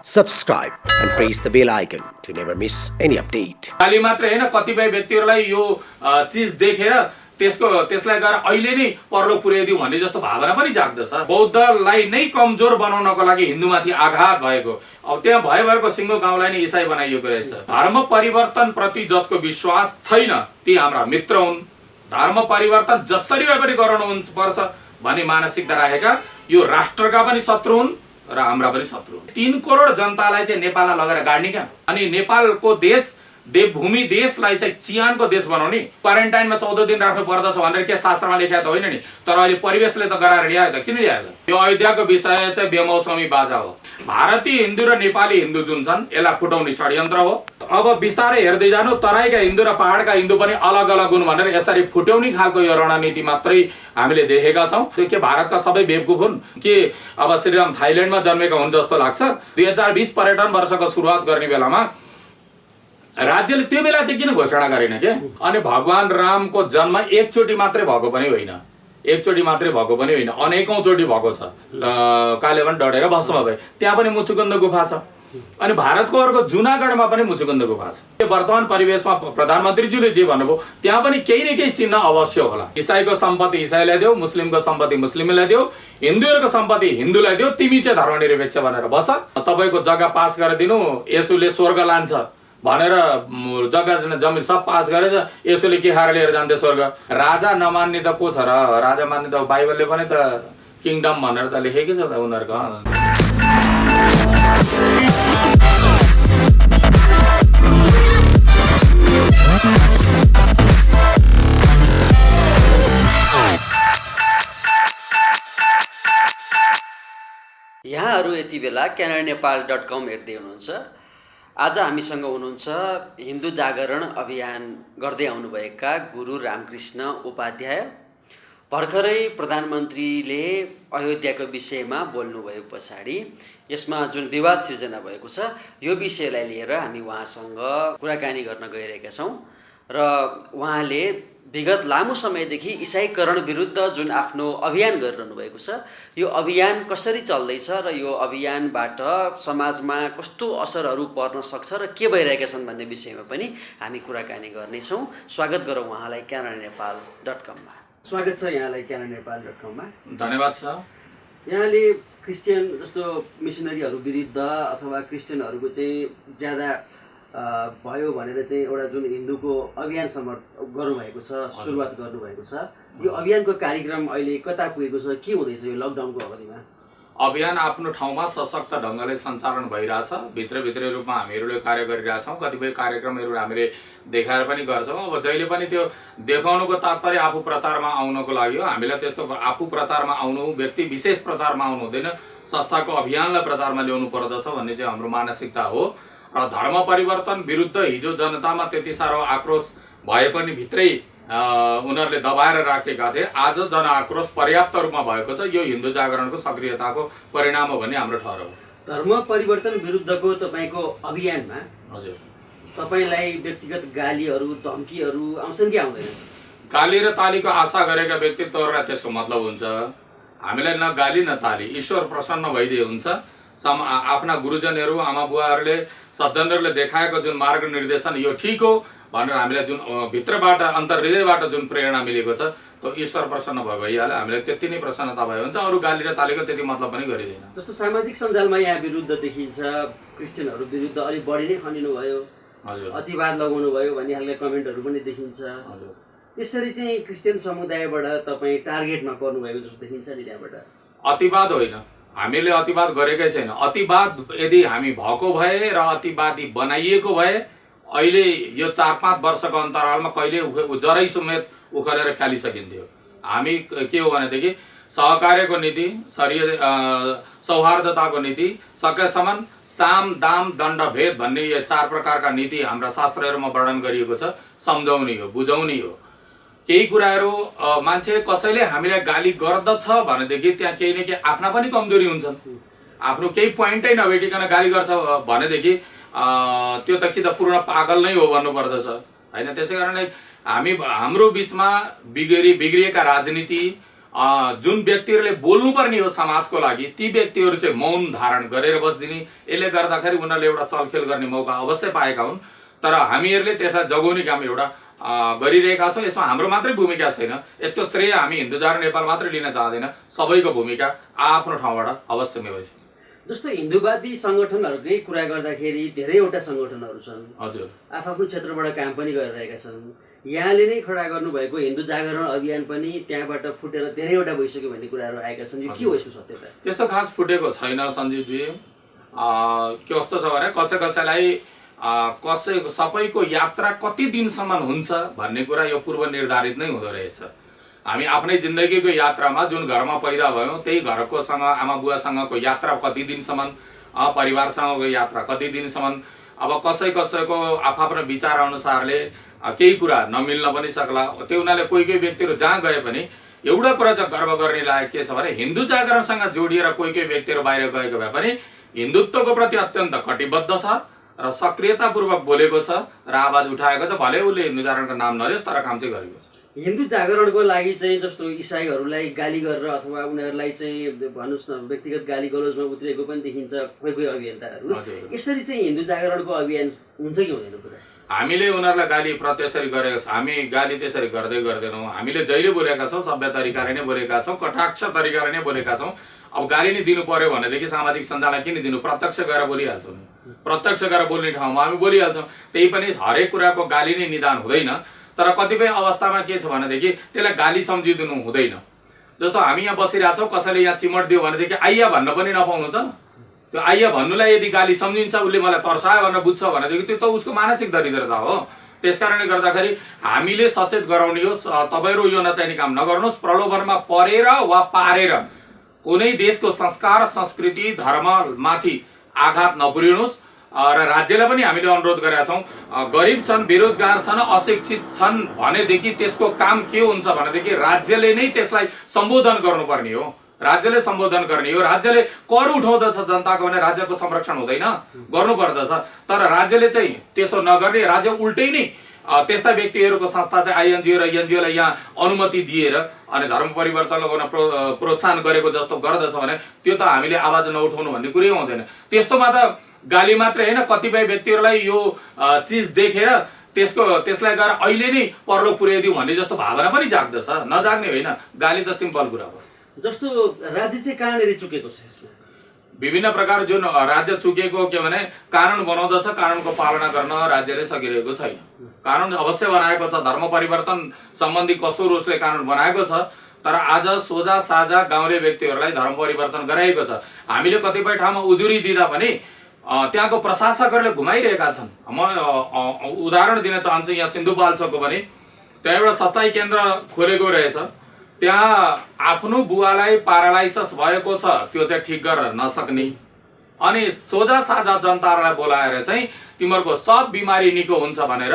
subscribe and press the bell icon to never miss any update. खाली मात्र हैन कतिपय व्यक्तिहरुलाई यो चीज देखेर त्यसलाई गएर अहिले नै परलोक पुर्याइदिउ भन्ने जस्तो भावना पनि जाग्दछ। बौद्धलाई नै कमजोर बनाउनको लागि हिन्दूमाथि आघात भएको, अब त्यहाँ भएको सिङ्गो गाउँलाई नै इसाई बनाइएको रहेछ। धर्म परिवर्तन प्रति जसको विश्वास छैन ती हाम्रा मित्र हुन्। धर्म परिवर्तन जसरी भए पनि गराउनु पर्छ भन्ने मानसिकता राखेका यो राष्ट्रका पनि शत्रु हुन् र हाम्रा पनि शत्रु हुन्। 3 करोड जनतालाई चाहिँ नेपालमा लगेर गाड्ने क्या, अनि नेपालको देश देवभूमि देशलाई चाहिँ चियानको देश बनाउने, क्वारेन्टाइनमा 14 दिन राख्नु पर्दछ भनेर के शास्त्रमा लेखेको त होइन नि, तर अहिले परिवेशले त गराएर ल्यायो त, किन ल्यायो? यो अयोध्याको विषय चाहिँ बेमौसमी बाजा हो। भारतीय हिन्दू र नेपाली हिन्दू जुन छन् यसलाई फुटाउने षड्यन्त्र हो। अब बिस्तारै हेर्दै जानु, तराईका हिन्दू र पहाडका हिन्दू पनि अलग अलग हुन् भनेर यसरी फुट्याउने खालको यो रणनीति मात्रै हामीले देखेका छौं। त्यो के भारतका सबै बेवकुफ हुन् के? अब श्रीराम थाइल्यान्डमा जन्मेका हुन् जस्तो लाग्छ। 2020 पर्यटन वर्षको सुरुवात गर्ने बेलामा राज्यले त्यो बेला चाहिँ किन घोषणा गरेन के? अनि भगवान रामको जन्म एकचोटि मात्रै भएको पनि होइन, एकचोटि मात्रै भएको पनि होइन, अनेकौं चोटि भएको छ। काले पनि डढेर भस्म भए। त्यहाँ पनि मुचुकुन्द गुफा छ। अनि भारतको अर्को जुनागढमा पनि मुचुकुन्द गुफा छ। यो वर्तमान परिवेशमा प्रधानमन्त्रीज्यूले जे भन्नुभयो त्यहाँ पनि केही न केही चिन्ह अवश्य होला। इसाईको सम्पत्ति इसाईलाई देऊ, मुस्लिमको सम्पत्ति मुस्लिमलाई देऊ, हिन्दूहरूको सम्पत्ति हिन्दूलाई देऊ, तिमी चाहिँ धर्मनिरपेक्ष भनेर बस। तपाईको जग्गा पास गरिदिनु, यसुले स्वर्ग लान्छ भनेर जग्गा जमिन सब पास गरेछ, यसोले के खाएर लिएर जान्थे स्वर्ग? राजा नमान्ने त को छ र? राजा मान्ने त बाइबलले पनि त किङडम भनेर त लेखेकै छ त उनीहरूको। यहाँहरू यति बेला canadaNepal.com हेर्दै हुनुहुन्छ। आज हामीसँग हुनुहुन्छ हिन्दू जागरण अभियान गर्दै आउनुभएका गुरु रामकृष्ण उपाध्याय। भर्खरै प्रधानमन्त्रीले अयोध्याको विषयमा बोल्नुभयो पछाडि यसमा जुन विवाद सिर्जना भएको छ यो विषयलाई लिएर हामी उहाँसँग कुराकानी गर्न गइरहेका छौँ। र उहाँले विगत लामो समयदेखि इसाईकरण विरुद्ध जुन आफ्नो अभियान गरिरहनु भएको छ यो अभियान कसरी चल्दैछ र यो अभियानबाट समाजमा कस्तो असरहरू पर्न सक्छ र के भइरहेका छन् भन्ने विषयमा पनि हामी कुराकानी गर्नेछौँ। स्वागत गरौँ उहाँलाई canadaNepal.com मा। स्वागत छ यहाँलाई canadaNepal.com मा। धन्यवाद छ। यहाँले क्रिस्चियन जस्तो मिसनरीहरू विरुद्ध अथवा क्रिस्चियनहरूको चाहिँ ज्यादा भयो भनेर चाहिँ एउटा जुन हिन्दूको अभियान गर्नुभएको छ, सुरुवात गर्नुभएको छ, यो अभियानको कार्यक्रम अहिले कता पुगेको छ, के हुँदैछ यो लकडाउनको अवधिमा? अभियान आफ्नो ठाउँमा सशक्त ढङ्गले सञ्चालन भइरहेछ। भित्रभित्रै रूपमा हामीहरूले कार्य गरिरहेछौँ। कतिपय कार्यक्रमहरू हामीले देखाएर पनि गर्छौँ। अब जहिले पनि त्यो देखाउनुको तात्पर्य आफू प्रचारमा आउनको लागि हो। हामीलाई त्यस्तो आफू प्रचारमा आउनु, व्यक्ति विशेष प्रचारमा आउनु हुँदैन, संस्थाको अभियानलाई प्रचारमा ल्याउनु पर्दछ भन्ने चाहिँ हाम्रो मानसिकता हो। र धर्म परिवर्तन विरुद्ध हिजो जनतामा त्यति साह्रो आक्रोश भए पनि भित्रै उनीहरूले दबाएर राखेका थिए। आज जनआक्रोश पर्याप्त रूपमा भएको छ। यो हिन्दू जागरणको सक्रियताको परिणाम हो भन्ने हाम्रो ठहर हो। धर्म परिवर्तन विरुद्धको तपाईँको अभियानमा हजुर तपाईँलाई व्यक्तिगत गालीहरू धम्कीहरू आउँछन् कि आउँदैन? गाली र तालीको आशा गरेका व्यक्तित्वहरूलाई त्यसको मतलब हुन्छ हामीलाई न गाली न ताली, ईश्वर प्रसन्न भइदिए हुन्छ। आफ्ना गुरुजनहरू आमा बुवाहरूले सज्जनहरूले देखाएको जुन मार्ग निर्देशन यो ठिक हो भनेर हामीलाई जुन भित्रबाट अन्तर्हृदयबाट जुन प्रेरणा मिलेको छ त्यो ईश्वर प्रसन्न भइहाल्यो। हामीलाई त्यति नै प्रसन्नता भयो हुन्छ, अरू गाली र तालीको त्यति मतलब पनि गरिँदैन। जस्तो सामाजिक सञ्जालमा यहाँ विरुद्ध देखिन्छ, क्रिस्चियनहरू विरुद्ध अलिक बढी नै खनिनु भयो, हजुर अतिवाद लगाउनु भयो भन्ने खालको कमेन्टहरू पनि देखिन्छ। हजुर यसरी चाहिँ क्रिस्चियन समुदायबाट तपाईँ टार्गेट नगर्नु भएको जस्तो देखिन्छ नि त्यहाँबाट? अतिवाद होइन, हामीले अतिवाद गरेकै छैन। अतिवाद यदि हामी भएको भए र अतिवादी बनाइएको भए अहिले यो 4-5 वर्षको अन्तरालमा कहिले जरै समेत उखेलेर फालिसकिन्थ्यो। हामी के हो भनेदेखि सहकार्यको नीति, सौहार्दताको नीति, सकेसम्म साम दाम दण्ड भेद भन्ने यो 4 प्रकारका नीति हाम्रा शास्त्रहरूमा वर्णन गरिएको छ। सम्झाउने हो, बुझाउने हो। केही कुराहरू मान्छे कसैले हामीलाई गाली गर्दछ भनेदेखि त्यहाँ केही न केही आफ्ना पनि कमजोरी हुन्छन्। आफ्नो केही पोइन्टै नभेटिकन गाली गर्छ भनेदेखि त्यो त कि त पूर्ण पागल नै हो भन्नुपर्दछ हैन। त्यसै कारणले हाम्रो बीचमा बिग्रिएका राजनीति जुन व्यक्तिहरूले बोल्नुपर्ने हो समाजको लागि ती व्यक्तिहरू चाहिँ मौन धारण गरेर बस्दिने। यसले गर्दाखेरि उनीहरूले एउटा चलखेल गर्ने मौका अवश्य पाएका हुन्। तर हामीहरूले त्यसलाई जगाउने काम एउटा गरिरहेका छौँ। यसमा हाम्रो मात्रै भूमिका छैन, यसको श्रेय हामी हिन्दू जागरण नेपाल मात्रै लिन चाहँदैन, सबैको भूमिका आफ्नो ठाउँबाट अवश्य निर्वहित। जस्तो हिन्दूवादी सङ्गठनहरूकै कुरा गर्दाखेरि धेरैवटा सङ्गठनहरू छन्, हजुर, आफ्नो क्षेत्रबाट काम पनि गरिरहेका छन्। यहाँले नै खडा गर्नुभएको हिन्दू जागरण अभियान पनि त्यहाँबाट फुटेर धेरैवटा भइसक्यो भन्ने कुराहरू आएका छन्। यो के हो यसको सत्यता? त्यस्तो खास फुटेको छैन सञ्जीवजी। कस्तो छ भने कसैलाई सबैको यात्रा कति दिनसम्म हुन्छ भन्ने कुरा यो पूर्व निर्धारित नै हुँदो रहेछ। हामी आफ्नै जिन्दगीको यात्रामा जुन घरमा पैदा भयौँ त्यही घरकोसँग आमा बुवासँगको यात्रा कति दिनसम्म, परिवारसँगको यात्रा कति दिनसम्म। अब कसैको आफ्नो विचार अनुसारले केही कुरा नमिल्न पनि सक्ला। त्यो हुनाले कोही व्यक्तिहरू जहाँ गए पनि एउटा कुरा चाहिँ गर्व गर्ने लायक के छ भने हिन्दू जागरणसँग जोडिएर कोही व्यक्तिहरू बाहिर गएको भए पनि हिन्दुत्वको प्रति अत्यन्त कटिबद्ध छ र सक्रियतापूर्वक बोलेको छ र आवाज उठाएको छ। भले उसले हिन्दू जागरणको नाम नलियोस् तर काम चाहिँ गरेको छ। हिन्दू जागरणको लागि चाहिँ जस्तो इसाईहरूलाई गाली गरेर अथवा उनीहरूलाई चाहिँ भन्नुहोस् न व्यक्तिगत गाली गलौजमा उत्रिएको पनि देखिन्छ कोही अभियन्ताहरू। यसरी चाहिँ हिन्दू जागरणको अभियान हुन्छ कि हुँदैन? कुरा हामीले उनीहरूलाई गाली त्यसरी गरेको छ, हामी गाली त्यसरी गर्दैनौँ। हामीले जहिले बोलेका छौँ सभ्य तरिकाले नै बोलेका छौँ, कटाक्ष तरिकाले नै बोलेका छौँ। अब गाली नै दिनु पर्यो भनेदेखि सामाजिक सञ्जाललाई किन दिनु, प्रत्यक्ष गएर बोलिहाल्छौँ। प्रत्यक्ष गएर बोल्ने ठाउँमा हामी बोलिहाल्छौँ। त्यही पनि हरेक कुराको गाली नै निदान हुँदैन। तर कतिपय अवस्थामा के छ भनेदेखि त्यसलाई गाली सम्झिदिनु हुँदैन। जस्तो हामी यहाँ बसिरहेछौँ, कसैले यहाँ चिमट दियो भनेदेखि आइया भन्न पनि नपाउनु त। त्यो आइया भन्नुलाई यदि गाली सम्झिन्छ, उसले मलाई तर्सायो भनेर बुझ्छ भनेदेखि त्यो त उसको मानसिक दरिद्रता हो। त्यस कारणले गर्दाखेरि हामीले सचेत गराउने हो, तपाईँहरू यो नचाहिने काम नगर्नुहोस्। प्रलोभनमा परेर वा पारेर कुनै देशको संस्कार संस्कृति धर्ममाथि आघात नपुर्याउनुहोस्। र राज्यलाई पनि हामीले अनुरोध गरेका छौँ, गरिब छन्, बेरोजगार छन्, अशिक्षित छन् भनेदेखि त्यसको काम के हुन्छ भनेदेखि राज्यले नै त्यसलाई सम्बोधन गर्नुपर्ने हो। राज्यले सम्बोधन गर्ने हो। राज्यले कर उठाउँदछ जनताको भने राज्यको संरक्षण हुँदैन, गर्नुपर्दछ। तर राज्यले चाहिँ त्यसो नगर्ने, राज्य उल्टै नै त्यस्ता व्यक्तिहरूको संस्था चाहिँ आइएनजिओ र एनजिओलाई यहाँ अनुमति दिएर अनि धर्म परिवर्तन लगाउन प्रोत्साहन गरेको जस्तो गर्दछ भने त्यो त हामीले आवाज नउठाउनु भन्ने कुरै हुँदैन। त्यस्तोमा त गाली मात्रै होइन, कतिपय व्यक्तिहरूलाई यो चिज देखेर त्यसलाई गएर अहिले नै परलोक पुर्याइदिउँ भन्ने जस्तो भावना पनि जाग्दछ। नजाग्ने होइन, गाली त सिम्पल कुरा हो। जस्तो राज्य चाहिँ कहाँनिर चुकेको छ यसमा? विभिन्न प्रकार जुन राज्य चुकेको के भने कानुन बनाउँदछ, कानुनको पालना गर्न राज्यले सकिरहेको छैन। कानुन अवश्य बनाएको छ, धर्म परिवर्तन सम्बन्धी कसुर उसले कानुन बनाएको छ, तर आज सोझा साझा गाउँले व्यक्तिहरूलाई धर्म परिवर्तन गराएको छ। हामीले कतिपय ठाउँमा उजुरी दिँदा पनि त्यहाँको प्रशासकहरूले घुमाइरहेका छन्। म उदाहरण दिन चाहन्छु, यहाँ सिन्धुपाल्चोकको पनि त्यहाँ एउटा सच्चाइ केन्द्र खोलेको रहेछ। त्यहाँ आफ्नो बुवालाई प्यारालाइसिस भएको छ, त्यो चाहिँ ठिक गर्न नसक्ने, अनि सोझा साझा जनतालाई बोलाएर चाहिँ तिमीहरूको सब बिमारी निको हुन्छ भनेर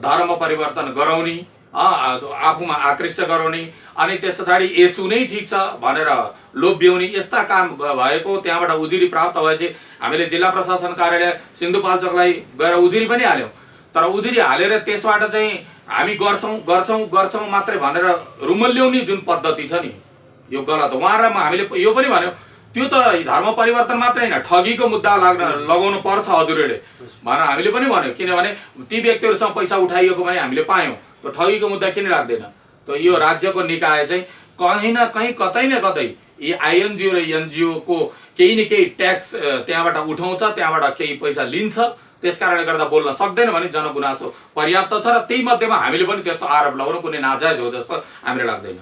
धर्म परिवर्तन गराउने, आफूमा आकृष्ट गराउने, अनि त्यस पछाडि यसु नै ठिक छ भनेर लोभ्याउने, यस्ता काम भएको त्यहाँबाट उजुरी प्राप्त भएपछि हामीले जिल्ला प्रशासन कार्यालय सिन्धुपाल्चोकलाई गएर उजुरी पनि हाल्यौँ। तर उजुरी हालेर त्यसबाट चाहिँ हामी गर्छौँ मात्रै भनेर रुमल्ल्याउने जुन पद्धति छ नि, यो गलत हो। उहाँहरूलाई हामीले यो पनि भन्यौँ, त्यो त धर्म परिवर्तन मात्रै होइन, ठगीको मुद्दा लगाउनु पर्छ हजुरहरूले भनेर हामीले पनि भन्यौँ। किनभने ती व्यक्तिहरूसँग पैसा उठाइएको पनि हामीले पायौँ, त्यो ठगीको मुद्दा किन राख्दैन? त यो राज्यको निकाय चाहिँ कहीँ न कहीँ कतै न कतै यी आइएनजिओ र एनजिओको केही न केही ट्याक्स त्यहाँबाट उठाउँछ, त्यहाँबाट केही पैसा लिन्छ। त्यस कारणले गर्दा बोल्न सक्दैन भने जनगुनासो पर्याप्त छ, र त्यही मध्येमा हामीले पनि त्यस्तो आरोप लगाउनु कुनै नाजायज हो जस्तो हामीले लाग्दैन।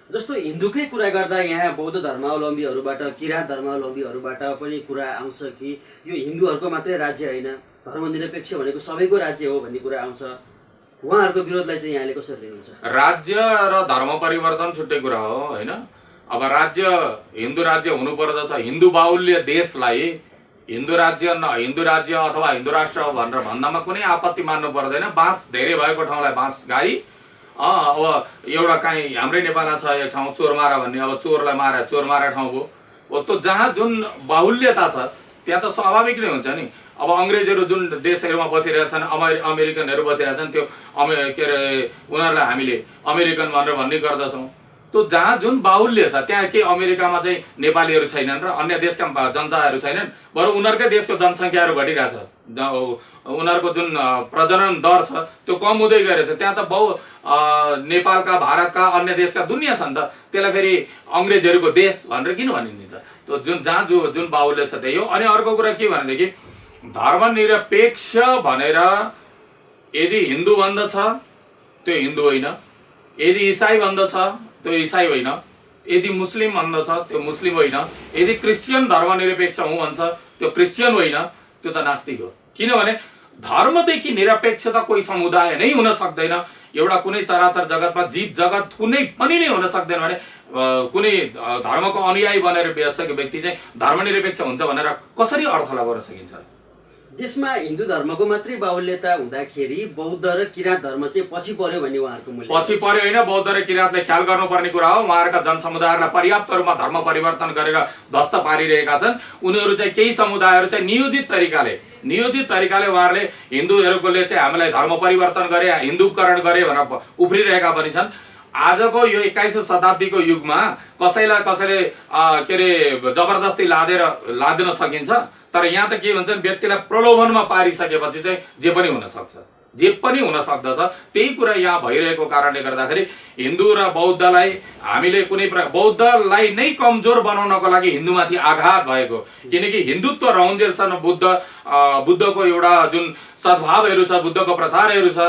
जस्तो हिन्दूकै कुरा गर्दा यहाँ बौद्ध धर्मावलम्बीहरूबाट, किराँत धर्मावलम्बीहरूबाट पनि कुरा आउँछ कि यो हिन्दूहरूको मात्रै राज्य होइन, धर्मनिरपेक्ष भनेको सबैको राज्य हो भन्ने कुरा आउँछ। उहाँहरूको विरोधलाई चाहिँ यहाँले कसरी लिनुहुन्छ? राज्य र धर्म परिवर्तन छुट्टै कुरा हो होइन। अब राज्य हिन्दू राज्य हुनुपर्दछ। हिन्दू बाहुल्य देशलाई हिन्दू राज्य अथवा हिन्दू राष्ट्र भनेर भन्दामा कुनै आपत्ति मान्नु पर्दैन। बाँस धेरै भएको ठाउँलाई बाँस गाई। अब एउटा काहीँ हाम्रै नेपालमा छ एक ठाउँ चोरमारा भन्ने, अब चोरलाई मारे चोरमारा ठाउँ भयो। त्यो जहाँ जुन बाहुल्यता छ त्यहाँ त स्वाभाविक नै हुन्छ नि। अब अङ्ग्रेजहरू जुन देशहरूमा बसिरहेछन्, अमेरिकनहरू बसिरहेछन्, त्यो के अरे उनीहरूलाई हामीले अमेरिकन भनेर भन्ने गर्दछौँ। त्यो जहाँ जुन बाहुल्य छ त्यहाँ के अमेरिकामा चाहिँ नेपालीहरू छैनन् र अन्य देशका जनताहरू छैनन्, बरु उनीहरूकै देशको जनसङ्ख्याहरू घटिरहेछ, उनीहरूको जुन प्रजनन दर छ त्यो कम हुँदै गएको छ। त्यहाँ त नेपालका, भारतका, अन्य देशका दुनियाँ छन् त, त्यसलाई फेरि अङ्ग्रेजहरूको देश भनेर किन भनिन्छ त? त्यो जहाँ जुन बाहुल्य छ त्यही हो। अनि अर्को कुरा के भनेदेखि धर्मनिरपेक्ष भनेर यदि हिन्दू भन्दछ त्यो हिन्दू होइन, यदि इसाई भन्दछ त्यो इसाई होइन, यदि मुस्लिम भन्दछ त्यो मुस्लिम होइन, यदि क्रिस्चियन धर्मनिरपेक्ष हुँ भन्छ त्यो क्रिस्चियन होइन, त्यो त नास्तिक हो। किनभने धर्मदेखि निरपेक्ष त कोही समुदाय नै हुन सक्दैन। एउटा कुनै चराचर जगतमा जीव जगत कुनै पनि नै हुन सक्दैन भने कुनै धर्मको अनुयायी बनेर बसेको व्यक्ति चाहिँ धर्मनिरपेक्ष हुन्छ भनेर कसरी अर्थ लगाउन सकिन्छ? देशमा हिन्दू धर्मको मात्रै बाहुल्यता हुँदाखेरि बौद्ध र किराँत धर्म चाहिँ पछि पर्यो भन्ने उहाँहरूको मूल्य पछि पर्यो होइन। बौद्ध र किराँतले ख्याल गर्नुपर्ने कुरा हो। उहाँहरूका जनसमुदायहरूलाई पर्याप्त रूपमा धर्म परिवर्तन गरेर ध्वस्त पारिरहेका छन्। उनीहरू चाहिँ केही समुदायहरू चाहिँ नियोजित तरिकाले उहाँहरूले हिन्दूहरूले चाहिँ हामीलाई धर्म परिवर्तन गरे, हिन्दूकरण गरे भनेर उफ्रिरहेका पनि छन्। आजको यो 21औं शताब्दीको युगमा कसैले के अरे जबरजस्ती लादेन सकिन्छ, तर यहाँ त के भन्छन्, व्यक्तिलाई प्रलोभनमा पारिसकेपछि चाहिँ जे पनि हुन सक्दछ। त्यही कुरा यहाँ भइरहेको कारणले गर्दाखेरि हिन्दू र बौद्धलाई हामीले कुनै बौद्धलाई नै कमजोर बनाउनको लागि हिन्दूमाथि आघात भएको, किनकि हिन्दुत्व रहन्जेलसम्म बुद्धको एउटा जुन सद्भावहरू छ, बुद्धको प्रचारहरू छ,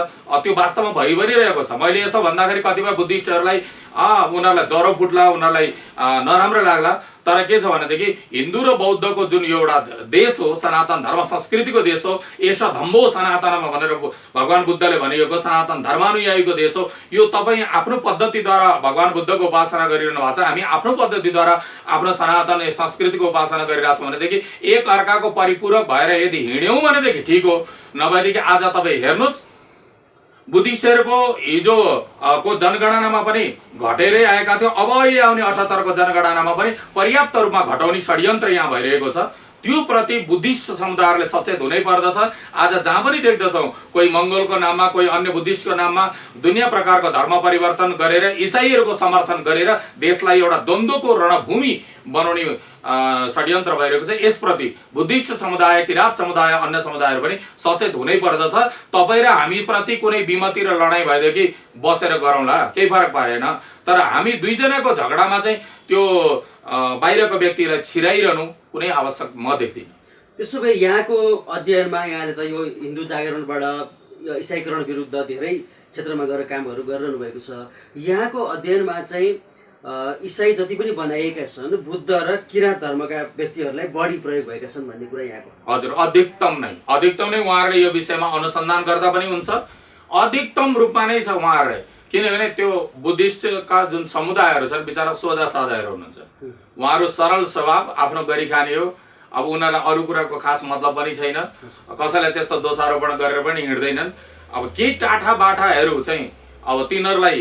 त्यो वास्तवमा भइरहेको छ। मैले यसो भन्दाखेरि कतिपय बुद्धिस्टहरूलाई उनीहरूलाई ज्वरो फुट्ला, उनीहरूलाई नराम्रो लाग्ला, तर के छ भनेदेखि हिन्दू र बौद्धको जुन एउटा देश हो, सनातन धर्म संस्कृतिको देश हो, एषा धम्मो सनातनमा भनेर भगवान बुद्धले भनेको सनातन धर्मानुयायीको देश हो। यो तपाईँ आफ्नो पद्धतिद्वारा भगवान बुद्धको उपासना गरिरहनु भएको छ, हामी आफ्नो पद्धतिद्वारा आफ्नो सनातन संस्कृतिको उपासना गरिरहेको छौँ भनेदेखि एक अर्काको परिपूरक भएर यदि हिँड्यौँ भनेदेखि ठिक हो। नभएदेखि आज तपाईँ हेर्नुहोस्, बुद्धिस्टहरूको हिजो को जनगणनामा पनि घटेरै आएका थियो, अब अहिले आउने 78 को जनगणनामा पनि पर्याप्त रूपमा घटाउने षड्यन्त्र यहाँ भइरहेको छ। त्यो प्रति बुद्धिस्ट समुदायहरूले सचेत हुनै पर्दछ। आज जहाँ पनि देख्दछौँ कोही मङ्गोलको नाममा, कोही अन्य बुद्धिस्टको नाममा दुनियाँ प्रकारको धर्म परिवर्तन गरेर इसाईहरूको समर्थन गरेर देशलाई एउटा द्वन्द्वको रणभूमि बनाउने षड्यन्त्र भइरहेको छ। यसप्रति बुद्धिस्ट समुदाय, किराँत समुदाय, अन्य समुदायहरू पनि सचेत हुनै पर्दछ। तपाईँ र हामी प्रति कुनै विमति र लडाइँ भएदेखि बसेर गरौँला, केही फरक परेन, तर हामी दुईजनाको झगडामा चाहिँ त्यो बाहिरको व्यक्तिलाई छिराइरहनु कुनै आवश्यक म देख्दिनँ। त्यसो भए यहाँको अध्ययनमा यहाँले त यो हिन्दू जागरणबाट इसाईकरण विरुद्ध धेरै क्षेत्रमा गएर कामहरू गरिरहनु भएको छ। यहाँको अध्ययनमा चाहिँ इसाई जति पनि बनाइएका छन्, बुद्ध र किराँत धर्मका व्यक्तिहरूलाई बढी प्रयोग भएका छन् भन्ने कुरा यहाँको? हजुर, अधिकतम नै उहाँहरूले यो विषयमा अनुसन्धान गर्दा पनि हुन्छ। अधिकतम रूपमा नै छ उहाँहरूले, किनभने त्यो बुद्धिस्टका जुन समुदायहरू छन् बिचरा सोझा साझाहरू हुनुहुन्छ। उहाँहरू सरल स्वभाव, आफ्नो गरी खाने हो। अब उनीहरूलाई अरू कुराको खास मतलब पनि छैन, कसैलाई त्यस्तो दोषारोपण गरेर पनि हिँड्दैनन्। अब केही टाठा बाठाहरू चाहिँ अब तिनीहरूलाई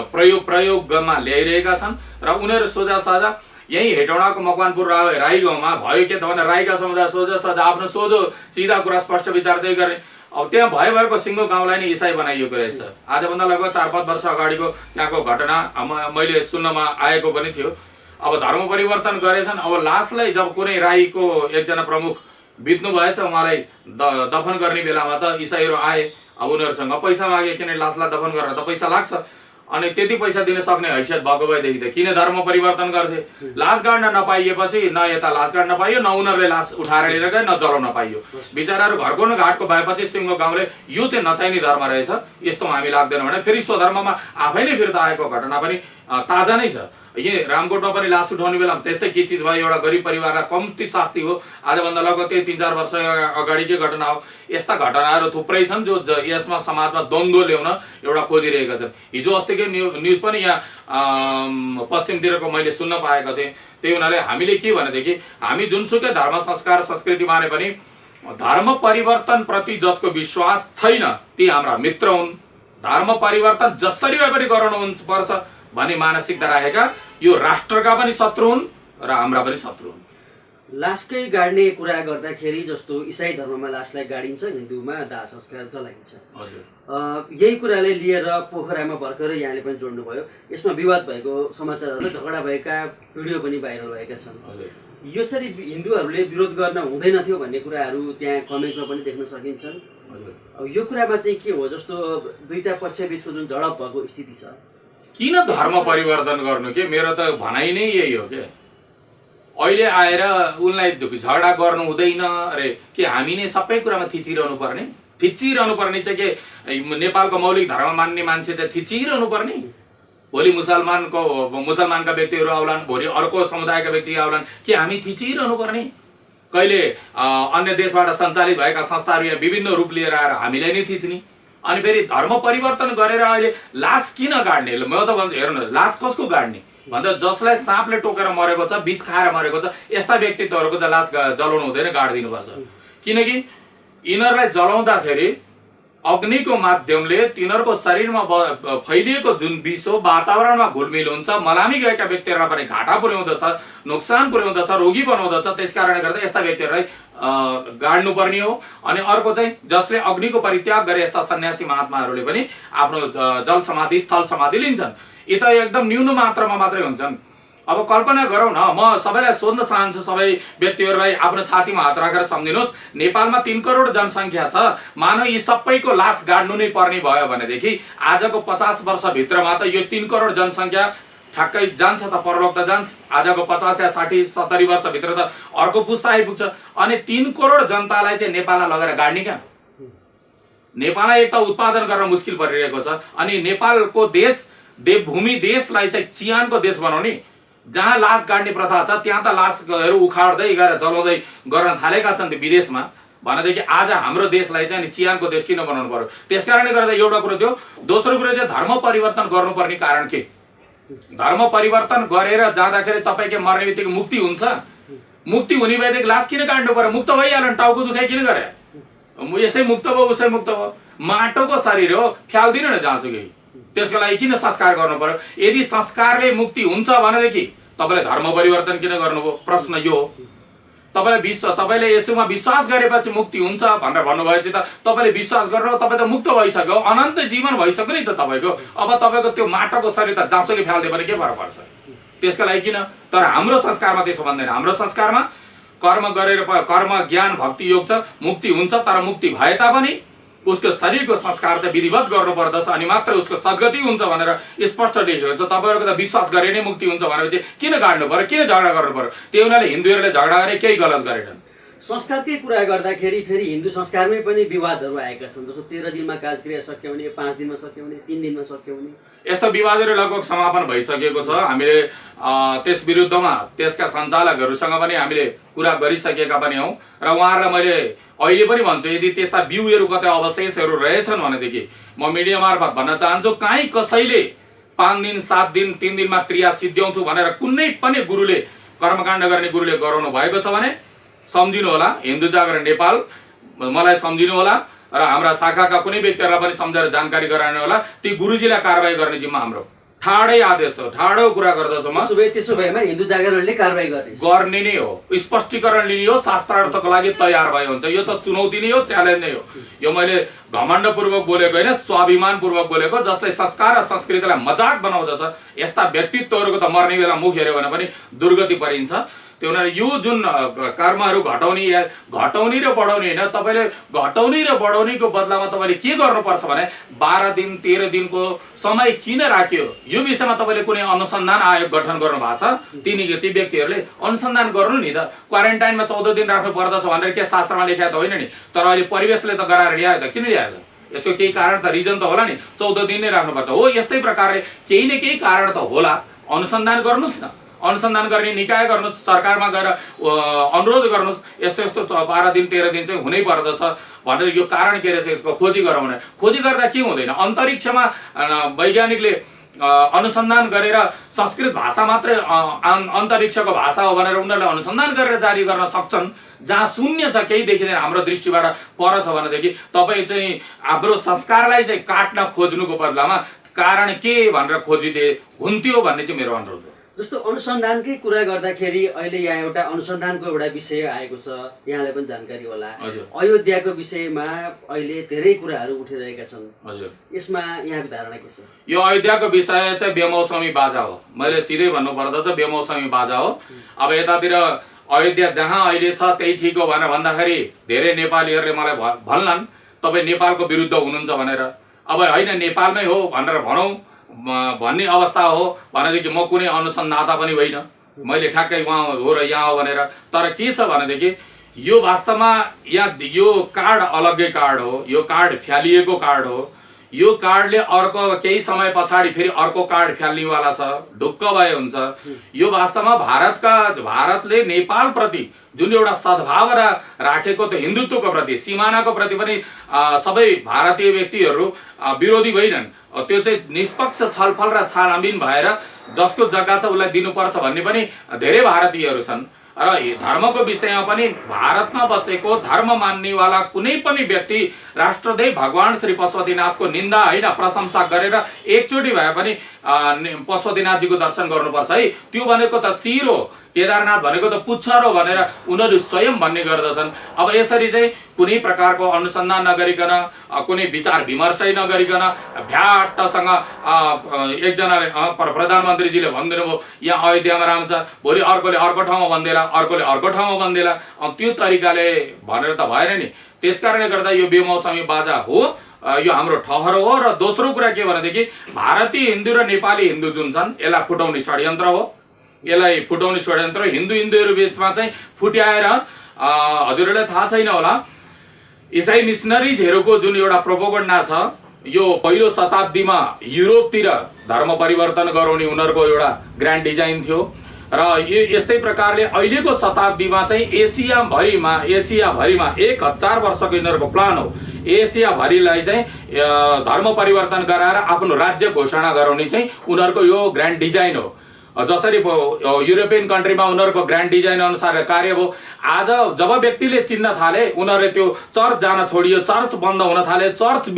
प्रयोगमा ल्याइरहेका छन् र उनीहरू सोझा साझा यही हेटौँडाको मकवानपुर राई गाउँमा भयो के त भने राईका समुदाय सोझा साझा आफ्नो सोझो सिधा कुरा स्पष्ट विचारदै गर्ने। अब त्यहाँ भएको सिङ्गो गाउँलाई नै इसाई बनाइएको रहेछ। आजभन्दा लगभग 4-5 वर्ष अगाडिको त्यहाँको घटना मैले सुन्नमा आएको पनि थियो। अब धर्म परिवर्तन गरेछन्। अब लासलाई जब कुनै राईको एकजना प्रमुख बित्नु भएछ, उहाँलाई दफन गर्ने बेलामा त इसाईहरू आए। अब उनीहरूसँग पैसा मागे, किन लासलाई दफन गरेर त पैसा लाग्छ, अनि त्यति पैसा दिन सक्ने हैसियत भएको भएदेखि त किन धर्म परिवर्तन गर्थे? लास गाड्न नपाइएपछि न यता लास गाड्न पाइयो, न उनीहरूले लास उठाएर लिएर गए, न जलाउन पाइयो। बिचराहरू घरको न घाटको भएपछि सिङ्गो गाउँले यो चाहिँ नचाहिने धर्म रहेछ, यस्तो हामी लाग्दैन भने फेरि स्वधर्ममा आफै नै फिर्ता आएको घटना पनि ताजा नै छ। यही रामकोटमा पनि लास उठाउने बेला त्यस्तै के चिज भयो, एउटा गरिब परिवारलाई कम्ती शास्ति हो। आजभन्दा लगभग त्यही 3-4 वर्ष अगाडिकै घटना हो। यस्ता घटनाहरू थुप्रै छन् जो यसमा समाजमा द्वन्द्व ल्याउन एउटा खोजिरहेका छन्। हिजो अस्तिकै न्युज पनि यहाँ पश्चिमतिरको मैले सुन्न पाएको थिएँ। त्यही हुनाले हामीले के भनेदेखि हामी जुनसुकै धर्म संस्कार संस्कृति माने पनि धर्म परिवर्तन प्रति जसको विश्वास छैन ती हाम्रा मित्र हुन्। धर्म परिवर्तन जसरी भए पनि गराउनु पर्छ भन्ने मानसिकता राखेका यो राष्ट्रका पनि शत्रु हुन् र हाम्रा पनि शत्रु हुन्। लासकै गाड्ने कुरा गर्दाखेरि जस्तो इसाई धर्ममा लासलाई गाडिन्छ, हिन्दूमा दाह संस्कार चलाइन्छ। यही कुरालाई लिएर पोखरामा भर्खरै यहाँले पनि जोड्नुभयो, यसमा विवाद भएको समाचारहरू, झगडा भएका भिडियो पनि भाइरल भएका छन्। यसरी हिन्दूहरूले विरोध गर्न हुँदैन थियो भन्ने कुराहरू त्यहाँ कमेन्टमा पनि देख्न सकिन्छन्। यो कुरामा चाहिँ के हो, जस्तो दुईटा पक्षबिचको जुन झडप भएको स्थिति छ, किन धर्म परिवर्तन गर्नु? के मेरो त भनाइ नै यही हो के अहिले आएर उनलाई झगडा गर्नु हुँदैन अरे के हामी नै सबै कुरामा थिचिरहनु पर्ने? थिचिरहनु पर्ने चाहिँ के नेपालको मौलिक धर्म मान्ने मान्छे चाहिँ थिचिरहनु पर्ने? भोलि मुसलमानका व्यक्तिहरू आउलान्, भोलि अर्को समुदायका व्यक्ति आउलान्, के हामी थिचिरहनु पर्ने? कहिले अन्य देशबाट सञ्चालित भएका संस्थाहरू यहाँ विभिन्न रूप लिएर आएर हामीलाई नै थिच्ने, अनि फेरि धर्म परिवर्तन गरेर अहिले लास किन गाड्ने? म त भन्छु हेर्नु, लास कसको गाड्ने भन्दा जसलाई साँपले टोकेर मरेको छ, विष खाएर मरेको छ, यस्ता व्यक्तित्वहरूको चाहिँ लास जलाउनु हुँदैन, गाडिदिनुपर्छ। किनकि यिनीहरूलाई जलाउँदाखेरि अग्निको माध्यमले तिनीहरूको शरीरमा फैलिएको जुन विष हो वातावरणमा घुलमिल हुन्छ, मलामी गएका व्यक्तिहरूलाई पनि घाटा पुर्याउँदछ, नोक्सान पुर्याउँदछ, रोगी बनाउँदछ। त्यस कारणले गर्दा यस्ता व्यक्तिहरूलाई गाड्नुपर्ने हो। अनि अर्को चाहिँ जसले अग्निको परित्याग गरे यस्ता सन्यासी महात्माहरूले पनि आफ्नो जल समाधि, स्थल समाधि लिन्छन्। यी त एकदम न्यून मात्रामा मात्रै हुन्छन्। अब कल्पना गरौँ न, म सबैलाई सोध्न चाहन्छु, सबै व्यक्तिहरूलाई आफ्नो छातीमा हात राखेर सम्झिनुहोस्, नेपालमा 3 करोड जनसङ्ख्या छ। मानव यी सबैको लास गाड्नु नै पर्ने भयो भनेदेखि आजको 50 वर्षभित्रमा त यो 3 करोड जनसङ्ख्या ठ्याक्कै जान्छ त, परलोक त जान्छ। आजको 50 या 60 70 वर्षभित्र त अर्को पुस्ता आइपुग्छ। अनि 3 करोड जनतालाई चाहिँ नेपालमा लगेर गाड्ने क्या? नेपाललाई एक त उत्पादन गर्न मुस्किल परिरहेको छ, अनि नेपालको देश देवभूमि देशलाई चाहिँ चियानको देश बनाउने, जहाँ लास गाड्ने प्रथा छ त्यहाँ त लासहरू उखाड्दै गएर जलाउँदै गर्न थालेका छन् त्यो विदेशमा। भनेदेखि आज हाम्रो देशलाई चाहिँ नि चियानको देश किन बनाउनु पर्यो? त्यस कारणले गर्दा एउटा कुरो थियो। दोस्रो कुरो चाहिँ धर्म परिवर्तन गर्नुपर्ने कारण के? धर्म परिवर्तन गरेर जाँदाखेरि तपाईँको मर्ने बित्तिकै मुक्ति हुन्छ? मुक्ति हुने भएदेखि लास किन काट्नु पर्यो? मुक्त भइहाल्यो नि, टाउको दुखाइ किन गरे? यसै मुक्त भयो उसै मुक्त भयो। माटोको शरीर हो, फ्याल्दिनु न जहाँसुकै। त्यसको लागि किन संस्कार गर्नु पर्यो? यदि संस्कारले मुक्ति हुन्छ भनेदेखि तपाईँले धर्म परिवर्तन किन गर्नुभयो? प्रश्न यो हो। तपाईँले यसमा विश्वास गरेपछि मुक्ति हुन्छ भनेर भन्नुभएपछि त तपाईँले विश्वास गरेर तपाईँ त मुक्त भइसक्यो, अनन्त जीवन भइसक्यो नि त तपाईँको। अब तपाईँको त्यो माटोको शरीर त जहाँसुकै फ्याल्दियो भने के फरक पर्छ? त्यसको लागि किन? तर हाम्रो संस्कारमा त्यसो भन्दैन। हाम्रो संस्कारमा कर्म गरेर कर्म ज्ञान भक्ति योग छ, मुक्ति हुन्छ। तर मुक्ति भए तापनि उसको शरीरको संस्कार चाहिँ विधिवत गर्नुपर्दछ, अनि मात्र उसको सद्गति हुन्छ भनेर स्पष्ट लेखेको छ। तपाईँहरूको त विश्वास गरे नै मुक्ति हुन्छ भनेपछि किन गाड्नु पर्यो? किन झगडा गर्नु पर्यो? त्यो उनीहरूले हिन्दूहरूले झगडा गरे, केही गलत गरेनन्। संस्कारकै कुरा गर्दाखेरि फेरि हिन्दू संस्कारमै पनि विवादहरू आएका छन्, जस्तो 13 दिनमा काजक्रिया सक्याउने, 5 दिनमा सक्याउने, 3 दिनमा सक्याउने, यस्तो विवादहरू लगभग समापन भइसकेको छ। हामीले त्यस विरुद्धमा त्यसका सञ्चालकहरूसँग पनि हामीले कुरा गरिसकेका पनि हौँ। र उहाँहरूलाई मैले अहिले पनि भन्छु, यदि त्यस्ता बिउहरू कतै अवशेषहरू रहेछन् भनेदेखि म मिडिया मार्फत भन्न चाहन्छु, काहीँ कसैले 5 दिन 7 दिन 3 दिनमा क्रिया सिद्ध्याउँछु भनेर कुनै पनि गुरुले, कर्मकाण्ड गर्ने गुरुले गराउनु भएको छ भने सम्झिनु होला। हिन्दू जागरण नेपाल मलाई सम्झिनु होला र हाम्रा शाखाका कुनै व्यक्तिहरूलाई पनि सम्झेर जानकारी गराउनु होला। ती गुरुजीलाई कारबाही गर्ने जिम्मा हाम्रो। ठाडै आदेश हो, ठाडो कुरा गर्दछु म। त्यसो भएमा हिन्दू जागरणले कारबाही गर्ने नै हो, स्पष्टीकरण लिने हो, शास्त्रार्थको लागि तयार भए हुन्छ। यो त चुनौती नै हो, च्यालेन्ज नै हो। यो मैले घमण्डपूर्वक बोलेको होइन, स्वाभिमानपूर्वक बोलेको। जसले संस्कार र संस्कृतिलाई मजाक बनाउँदछ, यस्ता व्यक्तित्वहरूको त मर्ने बेला मुख हेऱ्यो भने पनि दुर्गति परिन्छ। त्यो हुनाले यो जुन कर्महरू घटाउने या घटाउने र बढाउने होइन, तपाईँले घटाउने र बढाउनेको बदलामा तपाईँले के गर्नुपर्छ भने 12 दिन 13 दिनको समय किन राख्यो, यो विषयमा तपाईँले कुनै अनुसन्धान आयोग गठन गर्नु भएको छ। ती व्यक्तिहरूले अनुसन्धान गर्नु नि त। क्वारेन्टाइनमा 14 दिन राख्नु पर्दछ भनेर के शास्त्रमा लेखेको त होइन नि, तर अहिले परिवेशले त गराएर ल्यायो त। किन ल्यायो? यसको केही कारण त, रिजन त होला नि। 14 दिन नै राख्नुपर्छ हो। यस्तै प्रकारले केही न केही कारण त होला। अनुसन्धान गर्नुहोस् न, अनुसन्धान गर्ने निकाय गर्नुहोस्, सरकारमा गएर अनुरोध गर्नुहोस्, यस्तो यस्तो 12 दिन 13 दिन चाहिँ हुनै पर्दछ भनेर यो कारण के रहेछ यसको खोजी गरौँ भने। खोजी गर्दा के हुँदैन, अन्तरिक्षमा वैज्ञानिकले अनुसन्धान गरेर संस्कृत भाषा मात्रै अन्तरिक्षको भाषा हो भनेर उनीहरूले अनुसन्धान गरेर जारी गर्न सक्छन्। जहाँ शून्य छ, केही देखिँदैन, हाम्रो दृष्टिबाट पर छ भनेदेखि तपाईँ चाहिँ हाम्रो संस्कारलाई चाहिँ काट्न खोज्नुको बदलामा कारण के भनेर खोजिदिए हुन्थ्यो भन्ने चाहिँ मेरो अनुरोध हो। जस्तो अनुसन्धानकै कुरा गर्दाखेरि अहिले यहाँ एउटा अनुसन्धानको एउटा विषय आएको छ, यहाँलाई पनि जानकारी होला। अयोध्याको विषयमा अहिले धेरै कुराहरू उठिरहेका छन्। यसमा यहाँको धारणा के छ? यो अयोध्याको विषय चाहिँ बेमौसमी बाजा हो। मैले सिधै भन्नुपर्दा चाहिँ बेमौसमी बाजा हो। अब यतातिर अयोध्या जहाँ अहिले छ त्यही ठिक हो भनेर भन्दाखेरि धेरै नेपालीहरूले मलाई भन्लान् तपाईँ नेपालको विरुद्ध हुनुहुन्छ भनेर। अब होइन नेपालमै हो भनेर भनौँ भन्ने अवस्था हो भनेदेखि म कुनै अनुसन्धाता पनि होइन, मैले ठ्याक्कै उहाँ हो र यहाँ हो भनेर। तर के छ भनेदेखि यो वास्तवमा यहाँ यो कार्ड अलग्गै कार्ड हो, यो कार्ड फ्यालिएको कार्ड हो। यो कार्डले अर्को केही समय पछाडि फेरि अर्को कार्ड फ्याल्नेवाला छ, ढुक्क भए हुन्छ। यो वास्तवमा भारतले नेपाल प्रति जुन एउटा सद्भाव राखेको त हिन्दुत्वको प्रति, सिमानाको प्रति पनि सबै भारतीय व्यक्तिहरू विरोधी होइनन्। त्यो चाहिँ निष्पक्ष छलफल र छानबिन भएर जसको जग्गा छ उसलाई दिनुपर्छ भन्ने पनि धेरै भारतीयहरू छन्। र धर्मको विषयमा पनि भारतमा बसेको धर्म मान्नेवाला कुनै पनि व्यक्ति राष्ट्रदेव भगवान श्री पशुपतिनाथको निन्दा होइन प्रशंसा गरेर एकचोटि भए पनि पशुपतिनाथजीको दर्शन गर्नुपर्छ है। त्यो भनेको त शिर हो, केदारनाथ भनेको त पुच्छर हो भनेर उनीहरू स्वयं भन्ने गर्दछन्। अब यसरी चाहिँ कुनै प्रकारको अनुसन्धान नगरिकन, कुनै विचार विमर्शै नगरिकन भ्याटसँग एकजनाले प्रधानमन्त्रीजीले भनिदिनु भयो यहाँ अयोध्यामा राम छ, भोलि अर्कोले अर्को ठाउँमा भनिदिएला, अर्कोले अर्को ठाउँमा भनिदिएला। त्यो तरिकाले भनेर त भएन नि। त्यसकारणले गर्दा यो बेमौसमी बाजा हो, यो हाम्रो ठहर हो। र दोस्रो कुरा के भनेदेखि भारतीय हिन्दू र नेपाली हिन्दू जुन छन् यसलाई फुटाउने षड्यन्त्र हो। यसलाई फुटाउने षड्यन्त्र हिन्दूहरू बिचमा चाहिँ फुट्याएर हजुरहरूलाई थाहा छैन होला, इसाई मिसनरिजहरूको जुन एउटा प्रोपोगन्डा छ, यो पहिलो शताब्दीमा युरोपतिर धर्म परिवर्तन गराउने उनीहरूको एउटा ग्रान्ड डिजाइन थियो। र यस्तै प्रकारले अहिलेको शताब्दीमा चाहिँ एसियाभरिमा 1000 वर्षको यिनीहरूको प्लान हो। एसियाभरिलाई चाहिँ धर्म परिवर्तन गराएर आफ्नो राज्य घोषणा गराउने चाहिँ उनीहरूको यो ग्रान्ड डिजाइन हो। जसरी युरोपियन कन्ट्रीमा उनीहरूको ग्रान्ड डिजाइन अनुसार कार्य भयो। आज जब व्यक्तिले चिन्न थाले, उनीहरूले त्यो चर्च जान छोडियो, चर्च बन्द हुन थाले, चर्च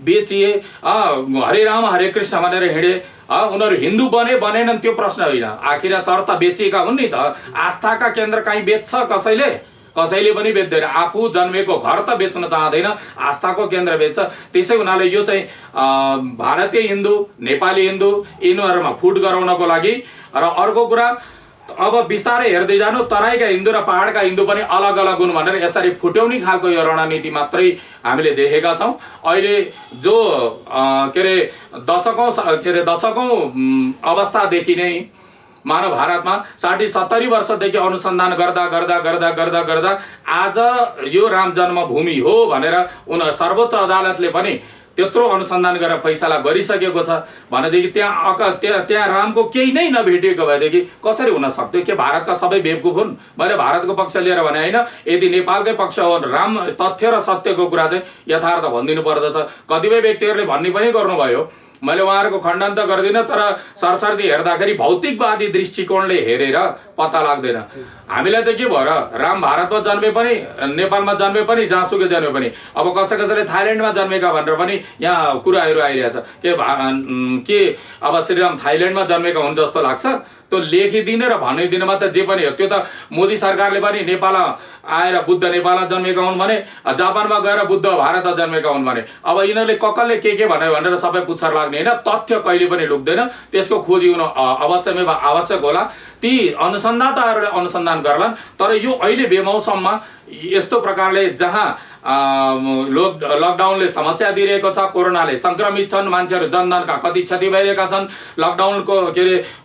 बेचिए, हरे राम हरे कृष्ण भनेर हिँडे। उनीहरू हिन्दू बनेनन् त्यो प्रश्न होइन, आखिर चर्च त बेचिएका हुन् नि त। आस्थाका केन्द्र काहीँ बेच्छ कसैले पनि बेच्दैन। आफू जन्मेको घर त बेच्न चाहँदैन, आस्थाको केन्द्र बेच्छ। त्यसै हुनाले यो चाहिँ भारतीय हिन्दू नेपाली हिन्दू यिनीहरूमा फुट गराउनको लागि। र अर्को कुरा अब बिस्तारै हेर्दै जानु, तराईका हिन्दू र पहाडका हिन्दू पनि अलग अलग हुन् भनेर यसरी फुट्याउने खालको यो रणनीति मात्रै हामीले देखेका छौँ। अहिले जो दशकौं अवस्थादेखि नै मानव भारतमा 60-70 वर्षदेखि अनुसन्धान गर्दा आज यो राम जन्मभूमि हो भनेर सर्वोच्च अदालतले पनि त्यत्रो अनुसन्धान गरेर फैसला गरिसकेको छ भनेदेखि त्यहाँ रामको केही नै नभेटिएको भएदेखि कसरी हुन सक्थ्यो? के भारतका सबै बेवकुफ हुन्? मैले भारतको पक्ष लिएर भने होइन, यदि नेपालकै पक्ष हो राम तथ्य र सत्यको कुरा चाहिँ यथार्थ भनिदिनु पर्दछ। कतिपय व्यक्तिहरूले भन्ने पनि गर्नुभयो, मैले उहाँहरूको खण्डन त गर्दिनँ, तर सरसर्ती हेर्दाखेरि भौतिकवादी दृष्टिकोणले हेरेर पत्ता लाग्दैन। हामीलाई त के भएर राम भारतमा जन्मे पनि नेपालमा जन्मे पनि जहाँसुकै जन्मे पनि, अब कसैले थाइल्यान्डमा जन्मेका भनेर पनि यहाँ कुराहरू आइरहेछ के अब श्रीराम थाइल्यान्डमा जन्मेका हुन् जस्तो लाग्छ? त्यो लेखिदिने र भनिदिनुमा त जे पनि हो। त्यो त मोदी सरकारले पनि नेपालमा आएर बुद्ध नेपालमा जन्मेका हुन् भने, जापानमा गएर बुद्ध भारतमा जन्मेका हुन् भने, अब यिनीहरूले ककलले के भन्यो भनेर सबै पुच्छर लाग्ने होइन। तथ्य कहिले पनि लुक्दैन, त्यसको खोजी हुन आवश्यक होला। ती अनुसन्धाताहरूले अनुसन्धान गर्लान्। तर यो अहिले बेमौसममा यस्तो प्रकारले जहाँ लकडाउनले समस्या दिइरहेको छ, कोरोनाले संक्रमित छन् मान्छेहरू, जनधनका कति क्षति भइरहेका छन्, लकडाउनको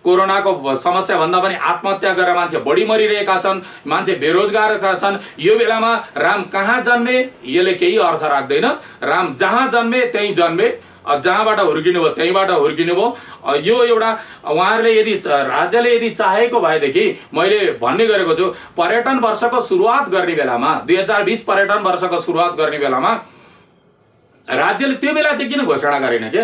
कोरोनाको समस्या भन्दा पनि आत्महत्या गरेर मान्छे बढी मरिरहेका छन्, मान्छे बेरोजगार छन्। यो बेलामा राम कहाँ जन्मे यसले केही अर्थ राख्दैन। राम जहाँ जन्मे त्यहीँ जन्मे, जहाँबाट हुर्किनु भयो त्यहीँबाट हुर्किनु भयो। यो एउटा उहाँहरूले यदि राज्यले यदि चाहेको भएदेखि, मैले भन्ने गरेको छु, पर्यटन वर्षको सुरुवात गर्ने बेलामा 2020 पर्यटन वर्षको सुरुवात गर्ने बेलामा राज्यले त्यो बेला चाहिँ किन घोषणा गरेन के?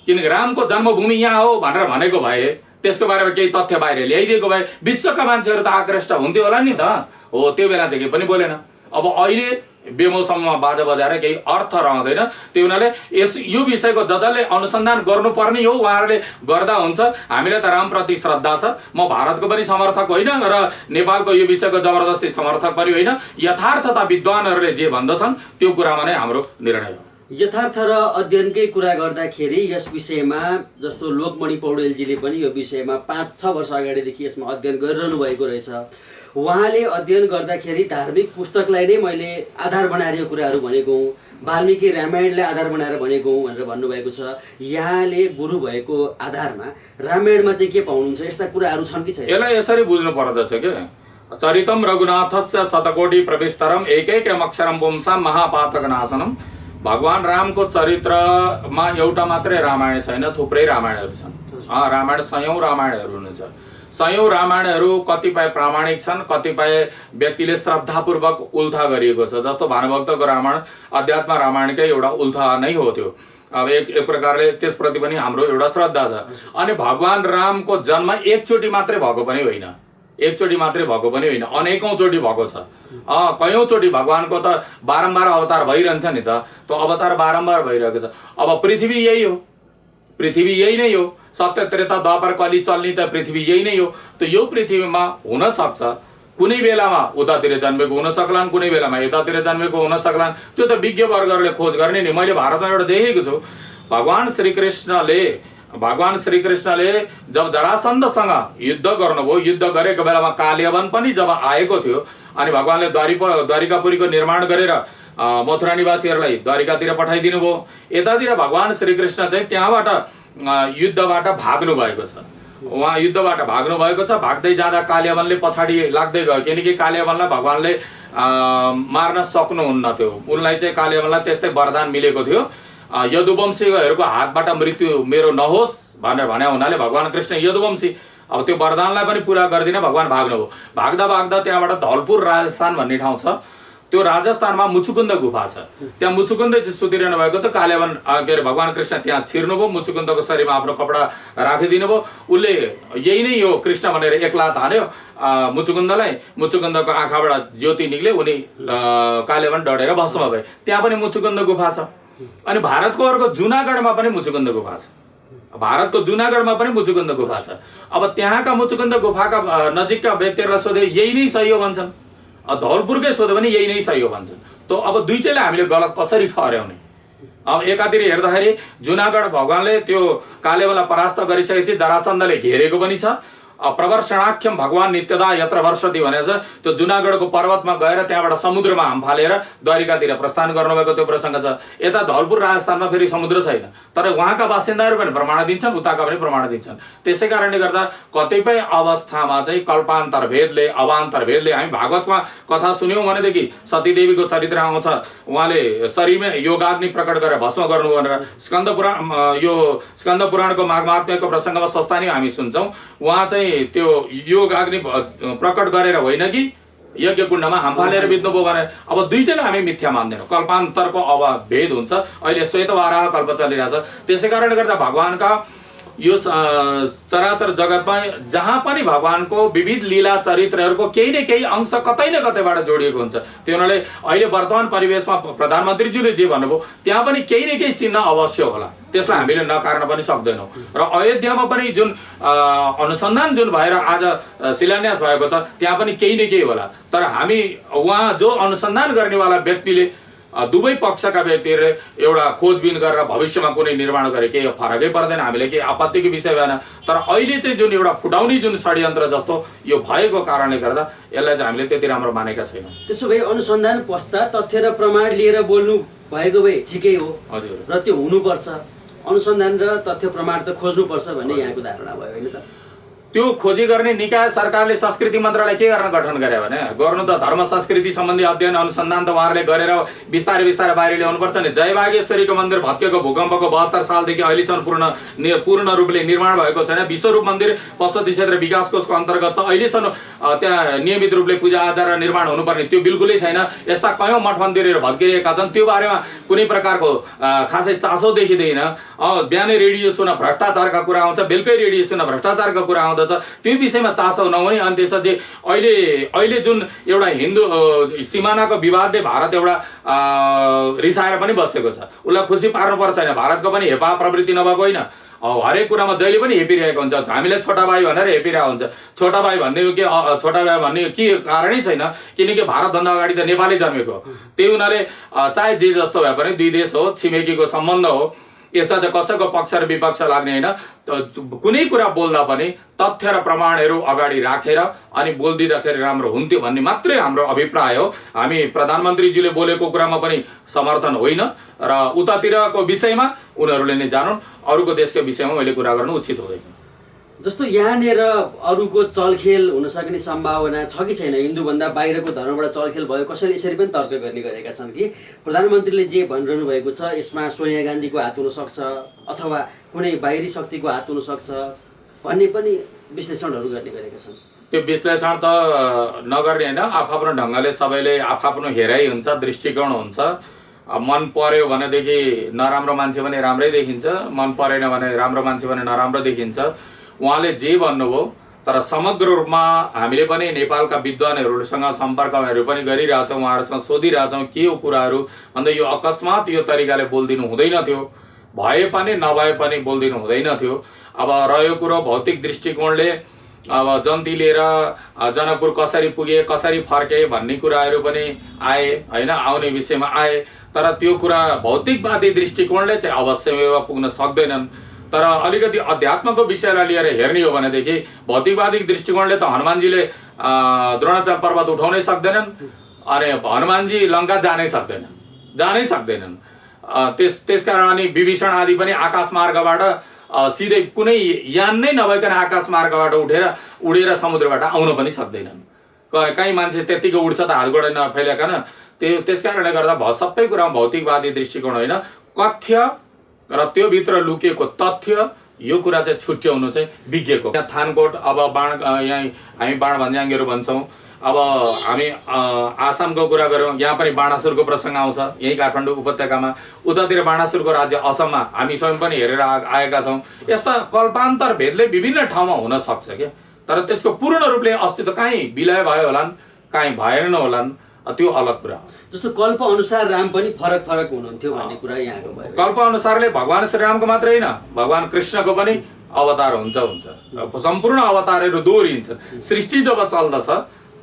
किनकि रामको जन्मभूमि यहाँ हो भनेर भनेको भए, त्यसको बारेमा केही तथ्य बाहिर ल्याइदिएको भए विश्वका मान्छेहरू त आकृष्ट हुन्थ्यो होला नि त। हो, त्यो बेला चाहिँ केही पनि बोलेन। अब अहिले बेमौसममा बाजा बजाएर केही अर्थ रहँदैन। त्यो हुनाले यो विषयको जसले अनुसन्धान गर्नुपर्ने हो उहाँहरूले गर्दा हुन्छ। हामीलाई त रामप्रति श्रद्धा छ। म भारतको पनि समर्थक होइन र नेपालको यो विषयको जबरजस्ती समर्थक पनि होइन। यथार्थता विद्वानहरूले जे भन्दछन् त्यो कुरामा नै हाम्रो निर्णय हो। यथार्थ र अध्ययनकै कुरा गर्दाखेरि यस विषयमा जस्तो लोकमणि पौडेलजीले पनि यो विषयमा 5-6 वर्ष अगाडिदेखि यसमा अध्ययन गरिरहनु भएको रहेछ। उहाँले अध्ययन गर्दाखेरि धार्मिक पुस्तकलाई नै मैले आधार बनाएर यो कुराहरू भनेको हुँ, वाल्मिकी रामायणलाई आधार बनाएर भनेको हुँ भनेर भन्नुभएको छ। यहाँले गुरु भएको आधारमा रामायणमा चाहिँ के पाउनुहुन्छ? यस्ता कुराहरू छन् कि छैन? यसलाई यसरी बुझ्नु पर्दछ के चरितम रघुनाथस्य शतकोटि प्रविस्तरम एकैकम अक्षरम पुंसाम महापातक नाशनम। भगवान रामको चरित्रमा एउटा मात्रै रामायण छैन, थुप्रै रामायणहरू छन्। रामायण सयौं रामायणहरू हुनुहुन्छ। सयौं रामायणहरू कतिपय प्रामाणिक छन्, कतिपय व्यक्तिले श्रद्धापूर्वक उल्था गरिएको छ। जस्तो भानुभक्तको रामायण अध्यात्म रामायणकै एउटा उल्था नै हो त्यो। अब एक प्रकारले त्यसप्रति पनि हाम्रो एउटा श्रद्धा छ। अनि भगवान रामको जन्म एकचोटि मात्रै भएको पनि होइन, एकचोटि मात्रै भएको पनि होइन, अनेकौं चोटि भएको छ। कयौं चोटि भगवानको त बारम्बार अवतार भइरहन्छ नि त। त्यो अवतार बारम्बार भइरहेको छ। अब पृथ्वी यही हो, पृथ्वी यही नै हो। सत्य त्रेता द्वापर कली चल्ने त पृथ्वी यही नै हो। त यो पृथ्वीमा हुन सक्छ कुनै बेलामा उतातिर जन्मेको हुन सक्लान्, कुनै बेलामा यतातिर जन्मेको हुन सक्लान्। त्यो त विज्ञ वर्गहरूले खोज गर्ने नि। मैले भारतमा एउटा देखेको छु, भगवान श्रीकृष्णले जब जरासन्धसँग युद्ध गर्नुभयो, युद्ध गरेको बेलामा कालियवन पनि जब आएको थियो अनि भगवानले द्वारिकापुरीको निर्माण गरेर मथुरा निवासीहरूलाई द्वारिकातिर पठाइदिनु भयो। यतातिर भगवान श्रीकृष्ण चाहिँ त्यहाँबाट युद्धबाट भाग्नु भएको छ। उहाँ युद्धबाट भाग्नु भएको छ। भाग्दै जाँदा कालियवनले पछाडि लाग्दै गयो, किनकि कालियवनलाई भगवानले मार्न सक्नुहुन्न थियो। उनलाई चाहिँ कालियवनलाई त्यस्तै वरदान मिलेको थियो, यदुवंशीहरूको हातबाट मृत्यु मेरो नहोस् भनेर भने हुनाले भगवान कृष्ण यदुवंशी अब त्यो वरदानलाई पनि पुरा गरिदिन भगवान भाग्नुभयो। भाग्दा भाग्दा त्यहाँबाट धौलपुर राजस्थान भन्ने ठाउँ छ, त्यो राजस्थानमा मुचुकुन्द गुफा छ। त्यहाँ मुचुकुन्द चाहिँ सुतिरहनु भएको त कालियवन के अरे भगवान कृष्ण त्यहाँ छिर्नुभयो, मुचुकुन्दको शरीरमा आफ्नो कपडा राखिदिनु भयो। उसले यही नै हो कृष्ण भनेर एकलात हान्यो मुचुकुन्दलाई। मुचुकुन्दको आँखाबाट ज्योति निक्ल्यो, उनी कालियवन डढेर भस्म भए। त्यहाँ पनि मुचुकुन्द गुफा छ। अनि भारतको अर्को जुनागढमा पनि मुचुकुन्द गुफा छ। भारतको जुनागढमा पनि मुचुकुन्द गुफा छ। अब त्यहाँका मुचुकुन्द गुफाका नजिकका व्यक्तिहरूलाई सोधे यही नै सही हो भन्छन्, धौलपुरकै सोध्यो भने यही नै सही हो भन्छन्। त अब दुईटैलाई हामीले गलत कसरी ठहर्याउने? अब एकातिर हेर्दाखेरि जुनागढ भगवानले त्यो कालेवनलाई परास्त गरिसकेपछि जरासन्धले घेरेको पनि छ। प्रवर्षणाख्यम भगवान नित्यदा यत्र वर्षति भनेर छ। त्यो जुनागढको पर्वतमा गएर त्यहाँबाट समुद्रमा हामफालेर द्वारिकातिर प्रस्थान गर्नुभएको त्यो प्रसङ्ग छ। यता धौलपुर राजस्थानमा फेरि समुद्र छैन, तर उहाँका बासिन्दाहरू पनि प्रमाण दिन्छन्, उताका पनि प्रमाण दिन्छन्। त्यसै कारणले गर्दा कतिपय अवस्थामा चाहिँ कल्पान्तर भेदले अवान्तर भेदले हामी भागवतमा कथा सुन्यौँ भनेदेखि सतीदेवीको चरित्र आउँछ, उहाँले शरीरमा योगाग्नि प्रकट गरेर भस्म गर्नु भनेर स्कन्द पुराणको माघमात्म्यको प्रसङ्गमा सस्ता नै हामी सुन्छौँ। उहाँ चाहिँ त्यो योग अग्नि प्रकट गरेर होइन कि यज्ञ कुण्डमा हामफालेर बित्नुभयो भने अब दुईटैलाई हामी मिथ्या मान्दैनौँ। कल्पान्तरको अब भेद हुन्छ। अहिले श्वेतवाराह कल्प चलिरहेछ। त्यसै कारणले गर्दा भगवानका यो चराचर जगतमा जहाँ पनि भगवानको विविध लीला चरित्रहरूको केही न केही अंश कतै न कतैबाट जोडिएको हुन्छ। त्यो हुनाले अहिले वर्तमान परिवेशमा प्रधानमन्त्रीज्यूले जे भन्नुभयो त्यहाँ पनि केही न केही चिन्ह अवश्य होला, त्यसलाई हामीले नकार्न पनि सक्दैनौँ। र अयोध्यामा पनि जुन अनुसन्धान जुन भएर आज शिलान्यास भएको छ त्यहाँ पनि केही न केही होला। तर हामी उहाँ जो अनुसन्धान गर्नेवाला व्यक्तिले दुवै पक्षका व्यक्तिहरूले एउटा खोजबिन गरेर भविष्यमा कुनै निर्माण गरे केही फरकै पर्दैन, हामीले केही आपत्तिको विषय भएन। तर अहिले चाहिँ जुन एउटा फुटाउने जुन षड्यन्त्र जस्तो यो भएको कारणले गर्दा यसलाई चाहिँ हामीले त्यति राम्रो मानेका छैनौँ। त्यसो भए अनुसन्धान पश्चात तथ्य र प्रमाण लिएर बोल्नु भएको भए ठिकै हो। हजुर, र त्यो हुनुपर्छ। अनुसन्धान र तथ्य प्रमाण त खोज्नुपर्छ भन्ने यहाँको धारणा भयो होइन त? त्यो खोजी गर्ने निकाय सरकारले संस्कृति मन्त्रालय के गर्न गठन गरे भने गर्नु त धर्म संस्कृति सम्बन्धी अध्ययन अनुसन्धान त उहाँहरूले गरेर बिस्तारै बिस्तारै बाहिर ल्याउनुपर्छ नि। जयबागेश्वरीको मन्दिर भत्केको भूकम्पको 72 सालदेखि अहिलेसम्म पूर्ण रूपले निर्माण भएको छैन। विश्वरूप मन्दिर पशुपति क्षेत्र विकास कोषको अन्तर्गत छ। अहिलेसम्म त्यहाँ नियमित रूपले पूजा आजा र निर्माण हुनुपर्ने त्यो बिल्कुलै छैन। यस्ता कयौं मठ मन्दिरहरू भत्किरहेका छन्। त्यो बारेमा कुनै प्रकारको खासै चासो देखिँदैन। बिहानै रेडियो सुन्न भ्रष्टाचारका कुरा आउँछ, बेलुकै रेडियो सुन्न भ्रष्टाचारका कुरा आउँदछ, त्यो विषयमा चासो नहुने। अनि त्यसपछि अहिले जुन एउटा हिन्दू सिमानाको विवादले भारत एउटा रिसाएर पनि बसेको छ, उसलाई खुसी पार्नुपर्छ छैन। भारतको पनि हेपा प्रवृत्ति नभएको होइन, हरेक कुरामा जहिले पनि हेपिरहेको हुन्छ। हामीलाई छोटा भाइ भनेर हेपिरहेको हुन्छ। छोटा भाइ भन्ने के कारणै छैन, किनकि भारतभन्दा अगाडि त नेपालै जन्मेको। त्यही हुनाले चाहे जे जस्तो भए पनि दुई देश हो, छिमेकीको सम्बन्ध हो, यसमा चाहिँ कसैको पक्ष र विपक्ष लाग्ने होइन। कुनै कुरा बोल्दा पनि तथ्य र प्रमाणहरू अगाडि राखेर अनि बोलिदिँदाखेरि राम्रो हुन्थ्यो भन्ने मात्रै हाम्रो अभिप्राय हो। हामी प्रधानमन्त्रीजीले बोलेको कुरामा पनि समर्थन होइन र उतातिरको विषयमा उनीहरूले नै जानुन्, अरूको देशको विषयमा मैले कुरा गर्नु उचित हुँदैन। जस्तो यहाँनिर अरूको चलखेल हुन सक्ने सम्भावना छ कि छैन? हिन्दूभन्दा बाहिरको धर्मबाट चलखेल भयो, कसैले यसरी पनि तर्क गर्ने गरेका छन् कि प्रधानमन्त्रीले जे भनिरहनु भएको छ यसमा सोनिया गान्धीको हात हुनसक्छ अथवा कुनै बाहिरी शक्तिको हात हुनसक्छ भन्ने पनि विश्लेषणहरू गर्ने गरेका छन्। त्यो विश्लेषण त नगर्ने होइन, आफ्नो ढङ्गले सबैले आफ्नो हेराइ हुन्छ, दृष्टिकोण हुन्छ। मन पर्यो भनेदेखि नराम्रो मान्छे भने राम्रै देखिन्छ, मन परेन भने राम्रो मान्छे भने नराम्रो देखिन्छ। उहाँले जे भन्नुभयो, तर समग्र रूपमा हामीले पनि नेपालका विद्वानहरूसँग सम्पर्कहरू पनि गरिरहेछौँ, उहाँहरूसँग सोधिरहेछौँ के हो कुराहरू भन्दा यो अकस्मात यो तरिकाले बोलिदिनु हुँदैन थियो, भए पनि नभए पनि बोलिदिनु हुँदैन थियो। अब रह्यो कुरो भौतिक दृष्टिकोणले अब जन्ती लिएर जनकपुर कसरी पुगे कसरी फर्के भन्ने कुराहरू पनि आए होइन, आउने विषयमा आए। तर त्यो कुरा भौतिकवादी दृष्टिकोणले चाहिँ अवश्यमेव पुग्न सक्दैनन्। तर अलिकति अध्यात्मको विषयलाई लिएर हेर्ने हो भनेदेखि भौतिकवादी दृष्टिकोणले त हनुमानजीले द्रोणाचार्य पर्वत उठाउनै सक्दैनन्, अनि हनुमानजी लङ्का जानै सक्दैनन्। त्यसकारण अनि विभीषण आदि पनि आकाश मार्गबाट सिधै कुनै यान नै नभइकन आकाश मार्गबाट उडेर समुद्रबाट आउन पनि सक्दैनन्। कहीँ मान्छे त्यत्तिको उड्छ त हातगोडा नफैलाकन। त्यसकारणले गर्दा सबै कुरामा भौतिकवादी दृष्टिकोण होइन, कथ्य र त्यो भित्र लुकेको तथ्य, यो कुरा चाहिँ छुट्याउनु चाहिँ विज्ञको। यहाँ थानकोट, अब हामी बाण भन्ज्याङहरू भन्छौँ। अब हामी आसामको कुरा गऱ्यौँ, यहाँ पनि बाणासुरको प्रसङ्ग आउँछ, यही काठमाडौँ उपत्यकामा। उतातिर बाणासुरको राज्य असममा हामी स्वयं पनि हेरेर आएका छौँ। यस्ता कल्पान्तर भेदले विभिन्न ठाउँमा हुन सक्छ क्या, तर त्यसको पूर्ण रूपले अस्तित्व कहीँ विलय भयो होलान्, कहीँ भएन होलान्, त्यो अलग कुरा हो। जस्तो कल्प अनुसार राम पनि फरक हुनुहुन्थ्यो भन्ने कुरा यहाँको भयो। कल्प अनुसारले भगवान श्रीरामको मात्रै होइन, भगवान कृष्णको पनि अवतार हुन्छ। सम्पूर्ण अवतारहरू दोहोरिन्छन्। सृष्टि जब चल्दछ,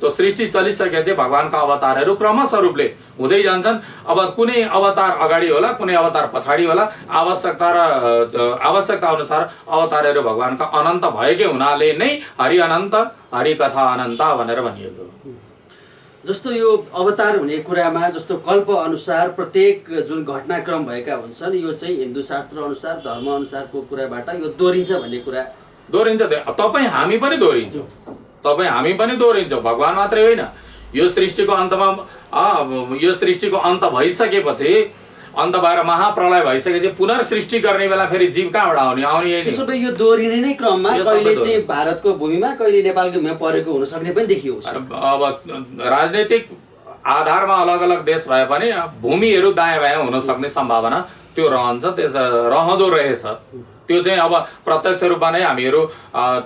त्यो सृष्टि चलिसकेपछि भगवानका अवतारहरू क्रमशः रूपले हुँदै जान्छन्। अब कुनै अवतार अगाडि होला, कुनै अवतार पछाडि होला, आवश्यकता अनुसार अवतारहरू भगवानका अनन्त भएकै हुनाले नै हरि अनन्त, हरि कथा अनन्त भनेर भनिएको। जस्तो यो अवतार हुने कुरामा जस्तो कल्प अनुसार प्रत्येक जुन घटनाक्रम भएका हुन्छन् यो चाहिँ हिन्दू शास्त्र अनुसार धर्म अनुसारको कुराबाट यो दोहोरिन्छ भन्ने कुरा दोहोरिन्छ। तपाईँ हामी पनि दोहोरिन्छौँ, भगवान मात्रै होइन। यो सृष्टिको अन्त भइसकेपछि, अन्त भएर महाप्रलय भइसकेपछि पुनर्सृष्टि गर्ने बेला फेरि जीव कहाँबाट आउने यही। त्यसो भए यो दोहोरिने नै क्रममा कहिले चाहिँ भारतको भूमिमा कहिले नेपालको भूमिमा परेको हुन सक्ने पनि देखियो। अब राजनैतिक आधारमा अलग अलग देश भए पनि भूमिहरू दायाँ बायाँ हुन सक्ने सम्भावना त्यो रहँदो रहेछ। त्यो चाहिँ अब प्रत्यक्ष रूपमा नै हामीहरू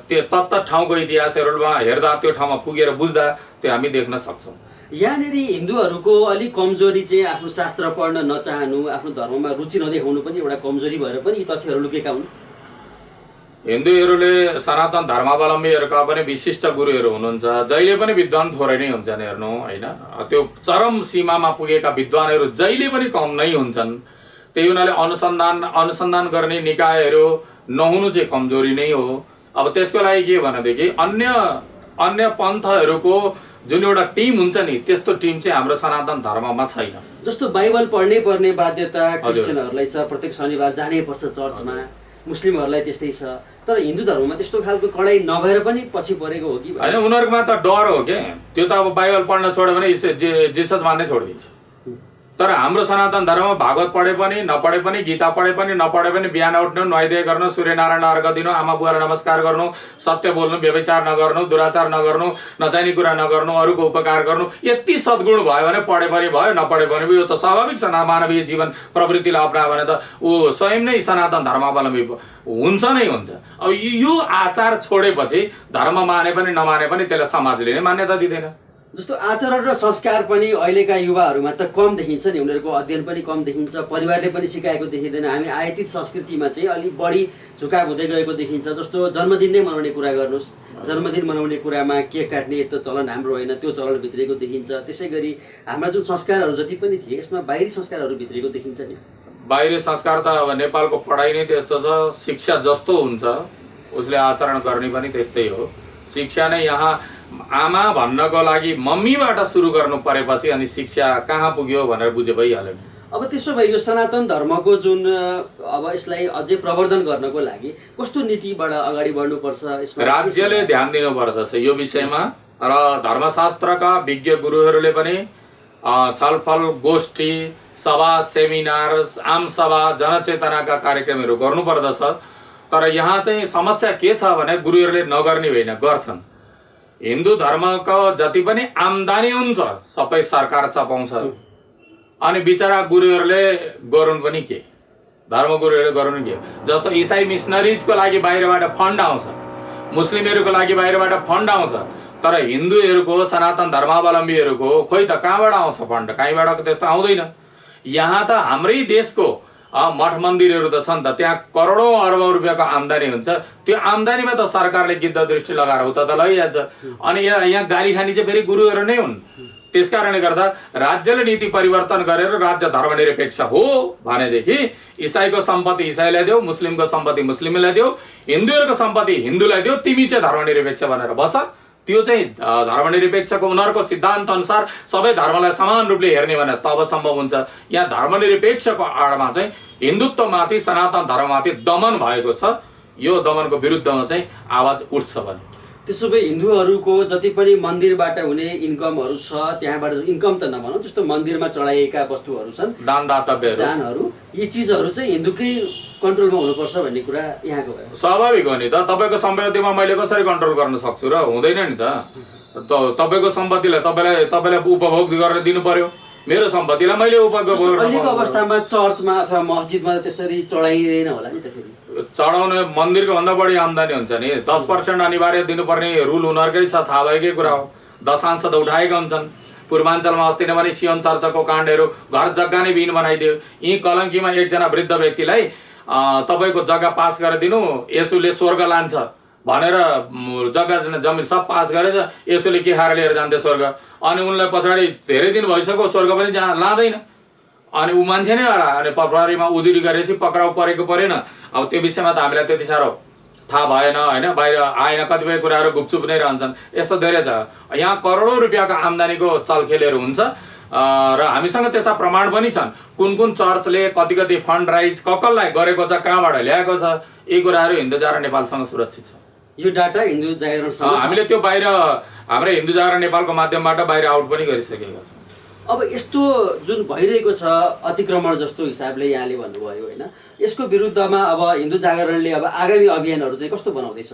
त्यो ठाउँको इतिहासहरूमा हेर्दा, त्यो ठाउँमा पुगेर बुझ्दा त्यो हामी देख्न सक्छौँ। यहाँनिर हिन्दूहरूको अलिक कमजोरी चाहिँ आफ्नो शास्त्र पढ्न नचाहनु, आफ्नो धर्ममा रुचि नदेखाउनु पनि एउटा कमजोरी भएर पनि यी तथ्यहरू लुकेका हुन्। हिन्दूहरूले सनातन धर्मावलम्बीहरूका पनि विशिष्ट गुरुहरू हुनुहुन्छ, जहिले पनि विद्वान थोरै नै हुन्छन्। हेर्नु होइन, त्यो चरम सीमामा पुगेका विद्वानहरू जहिले पनि कम नै हुन्छन्। त्यही हुनाले अनुसन्धान गर्ने निकायहरू नहुनु चाहिँ कमजोरी नै हो। अब त्यसको लागि के भनेदेखि अन्य पन्थहरूको जुन एउटा टिम हुन्छ नि, त्यस्तो टिम चाहिँ हाम्रो सनातन धर्ममा छैन। जस्तो बाइबल पढ्नै पर्ने बाध्यता क्रिस्चियनहरूलाई छ, प्रत्येक शनिबार जानै पर्छ चर्चमा, मुस्लिमहरूलाई त्यस्तै छ। तर हिन्दू धर्ममा त्यस्तो खालको कडाइ नभएर पनि पछि परेको हो कि होइन? उनीहरूमा त डर हो क्या। त्यो त अब बाइबल पढ्न छोड्यो भने जिसस मान्नै छोडिदिन्छ। तर हाम्रो सनातन धर्म भागवत पढे पनि नपढे पनि गीता पढे पनि नपढे पनि बिहान उठ्नु नुहाइदिए गर्नु सूर्यनारायण अर्घ दिनु आमा बुवालाई नमस्कार गर्नु सत्य बोल्नु व्यभिचार नगर्नु दुराचार नगर्नु नचाहिने कुरा नगर्नु अरूको उपकार गर्नु यति सद्गुण भयो भने पढे पनि भयो नपढे पनि भयो यो त स्वाभाविक छ मानवीय जीवन प्रवृत्तिलाई अपनायो भने त ऊ स्वयं नै सनातन धर्मावलम्बी हुन्छ नै हुन्छ। अब यो आचार छोडेपछि धर्म माने पनि नमाने पनि त्यसलाई समाजले नै मान्यता दिँदैन। जस्तो आचरण र संस्कार पनि अहिलेका युवाहरूमा त कम देखिन्छ नि, उनीहरूको अध्ययन पनि कम देखिन्छ, परिवारले पनि सिकाएको देखिँदैन। हामी आयातित संस्कृतिमा चाहिँ अलिक बढी झुकाव हुँदै गएको देखिन्छ। जस्तो जन्मदिन नै मनाउने कुरा गर्नुहोस्, जन्मदिन मनाउने कुरामा केक काट्ने त चलन हाम्रो होइन, त्यो चलन भित्रिएको देखिन्छ। त्यसै गरी हाम्रा जुन संस्कारहरू जति पनि थिए यसमा बाहिरी संस्कारहरू भित्रिएको देखिन्छ नि। बाहिरी संस्कार त अब नेपालको पढाइ नै त्यस्तो छ, शिक्षा जस्तो हुन्छ उसले आचरण गर्ने पनि त्यस्तै हो। शिक्षा नै यहाँ आमा भन्नको लागि मम्मीबाट सुरु गर्नु परेपछि अनि शिक्षा कहाँ पुग्यो भनेर बुझे भइहाल्यो। अब त्यसो भए यो सनातन धर्मको जुन अब यसलाई अझै प्रवर्धन गर्नको लागि कस्तो नीतिबाट अगाडि बढ्नुपर्छ यसमा राज्यले ध्यान दिनुपर्दछ यो विषयमा र धर्मशास्त्रका विज्ञ गुरुहरूले पनि छलफल गोष्ठी सभा सेमिनार आम सभा जनचेतनाका कार्यक्रमहरू गर्नुपर्दछ। तर यहाँ चाहिँ समस्या के छ भने गुरुहरूले नगर्ने होइन, गर्छन्। हिन्दू धर्मको जति पनि आम्दानी हुन्छ सबै सरकार चपाउँछ अनि बिचरा गुरुहरूले गरून् पनि के, धर्मगुरुहरूले गरून् के। जस्तो इसाई मिसनरिजको लागि बाहिरबाट फन्ड आउँछ, मुस्लिमहरूको लागि बाहिरबाट फन्ड आउँछ, तर हिन्दूहरूको सनातन धर्मावलम्बीहरूको खोइ त कहाँबाट आउँछ फन्ड, कहीँबाट त्यस्तो आउँदैन। यहाँ त हाम्रै देशको मठ मन्दिरहरू त छन् त, त्यहाँ करोडौँ अरबौँ रुपियाँको आम्दानी हुन्छ। त्यो आम्दानीमा त सरकारले गिद्ध दृष्टि लगाएर उता त लैहाल्छ। अनि यहाँ गाली खाने चाहिँ फेरि गुरुहरू नै हुन्। त्यस कारणले गर्दा राज्यले नीति परिवर्तन गरेर राज्य धर्मनिरपेक्ष हो भनेदेखि इसाईको सम्पत्ति इसाईलाई देऊ, मुस्लिमको सम्पत्ति मुस्लिमलाई देऊ, हिन्दूहरूको सम्पत्ति हिन्दूलाई देऊ, तिमी चाहिँ धर्मनिरपेक्ष भनेर बस। त्यो चाहिँ धर्मनिरपेक्षको उनीहरूको सिद्धान्त अनुसार सबै धर्मलाई समान रूपले हेर्ने भने तब सम्भव हुन्छ। यहाँ धर्मनिरपेक्षको आडमा चाहिँ हिन्दुत्वमाथि सनातन धर्ममाथि दमन भएको छ। यो दमनको विरुद्धमा चाहिँ आवाज उठ्छ भने त्यसो भए हिन्दूहरूको जति पनि मन्दिरबाट हुने इन्कमहरू छ, त्यहाँबाट इन्कम त नभनौँ, त्यस्तो मन्दिरमा चढाइएका वस्तुहरू छन्, दान दातव्यहरू, दानहरू, यी चिजहरू चाहिँ हिन्दूकै कन्ट्रोलमा हुनुपर्छ भन्ने कुरा यहाँको भयो। स्वाभाविक हो नि त। तपाईँको सम्पत्तिमा मैले कसरी कन्ट्रोल गर्न सक्छु र? हुँदैन नि त। तपाईँको सम्पत्तिलाई तपाईँलाई उपभोग गरेर दिनु पर्यो, मेरो सम्पत्तिलाई मैले उपभोग अहिलेको अवस्थामा चर्चमा अथवा मस्जिदमा त्यसरी चढाइँदैन होला नि त। फेरि चढाउने मन्दिरको भन्दा बढी आम्दानी हुन्छ नि। 10% अनिवार्य दिनुपर्ने रुल उनीहरूकै छ, थाहा भएकै कुरा हो। दशांश त उठाएका हुन्छन्। पूर्वाञ्चलमा अस्ति नै भने सियोन चर्चको काण्डहरू घर जग्गा नै बिन बनाइदियो। यी कलङ्कीमा एकजना वृद्ध व्यक्तिलाई तपाईँको जग्गा पास गरिदिनु, यसुले स्वर्ग लान्छ भनेर जग्गा जमिन सब पास गरेछ। यसुले के खाएर लिएर जान्थ्यो स्वर्ग? अनि उनलाई पछाडि धेरै दिन भइसक्यो स्वर्ग पनि जहाँ लाँदैन। अनि ऊ मान्छे नै हरा अनि प्रहरीमा उजुरी गरेपछि पक्राउ परेको परेन। अब त्यो विषयमा त हामीलाई त्यति साह्रो थाहा भएन होइन, बाहिर आएन, कतिपय कुराहरू गुपचुप नै रहन्छन्। यस्तो धेरै छ। यहाँ करोडौँ रुपियाँको आम्दानीको चलखेलहरू हुन्छ र हामीसँग त्यस्ता प्रमाण पनि छन्। कुन कुन चर्चले कति कति फन्ड राइज कसलाई गरेको छ, कहाँबाट ल्याएको छ, यी कुराहरू हिन्दू जागरण नेपालसँग सुरक्षित छ। यो डाटा हिन्दू जागरणसँग हामीले त्यो बाहिर हाम्रै हिन्दू जागरण नेपालको माध्यमबाट बाहिर आउट पनि गरिसकेका छौँ। अब यस्तो जुन भइरहेको छ अतिक्रमण जस्तो हिसाबले यहाँले भन्नुभयो होइन, यसको विरुद्धमा अब हिन्दू जागरणले अब आगामी अभियानहरू चाहिँ कस्तो बनाउँदैछ?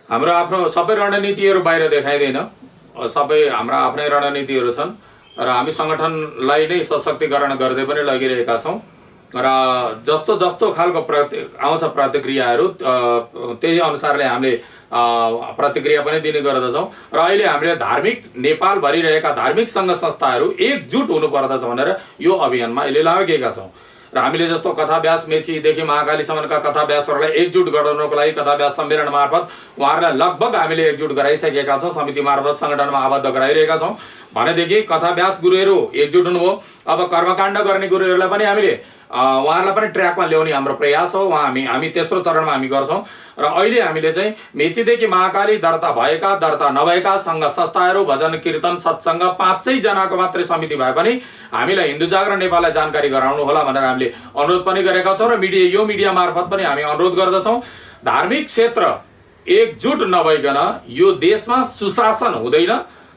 हाम्रो आफ्नो सबै रणनीतिहरू बाहिर देखाइँदैन, सबै हाम्रा आफ्नै रणनीतिहरू छन् र हामी सङ्गठनलाई नै सशक्तिकरण गर्दै पनि लगिरहेका छौँ। र जस्तो जस्तो खालको आउँछ प्रतिक्रियाहरू त्यही अनुसारले हामीले प्रतिक्रिया पनि दिने गर्दछौँ। र अहिले हामीले धार्मिक नेपालभरि रहेका धार्मिक सङ्घ संस्थाहरू एकजुट हुनुपर्दछ भनेर यो अभियानमा अहिले लागेका छौँ। र हामीले जस्तो कथाव्यास मेचीदेखि महाकालीसम्मका कथाव्यासहरूलाई एकजुट गराउनको लागि कथाव्यास सम्मेलन मार्फत उहाँहरूलाई लगभग हामीले एकजुट गराइसकेका छौँ, समिति मार्फत सङ्गठनमा आबद्ध गराइरहेका छौँ। भनेदेखि कथाव्यास गुरुहरू एकजुट हुनुभयो। अब कर्मकाण्ड गर्ने गुरुहरूलाई पनि हामीले उहाँहरूलाई पनि ट्र्याकमा ल्याउने हाम्रो प्रयास हो। हामी तेस्रो चरणमा हामी गर्छौँ। र अहिले हामीले चाहिँ मेचीदेखि महाकाली दर्ता भएका दर्ता नभएका सङ्घ संस्थाहरू, भजन कीर्तन सत्सङ्ग 5 जनाको मात्रै समिति भए पनि हामीलाई हिन्दू जागरण नेपाललाई जानकारी गराउनु होला भनेर हामीले अनुरोध पनि गरेका छौँ। र यो मिडिया मार्फत पनि हामी अनुरोध गर्दछौँ, धार्मिक क्षेत्र एकजुट नभइकन यो देशमा सुशासन हुँदैन,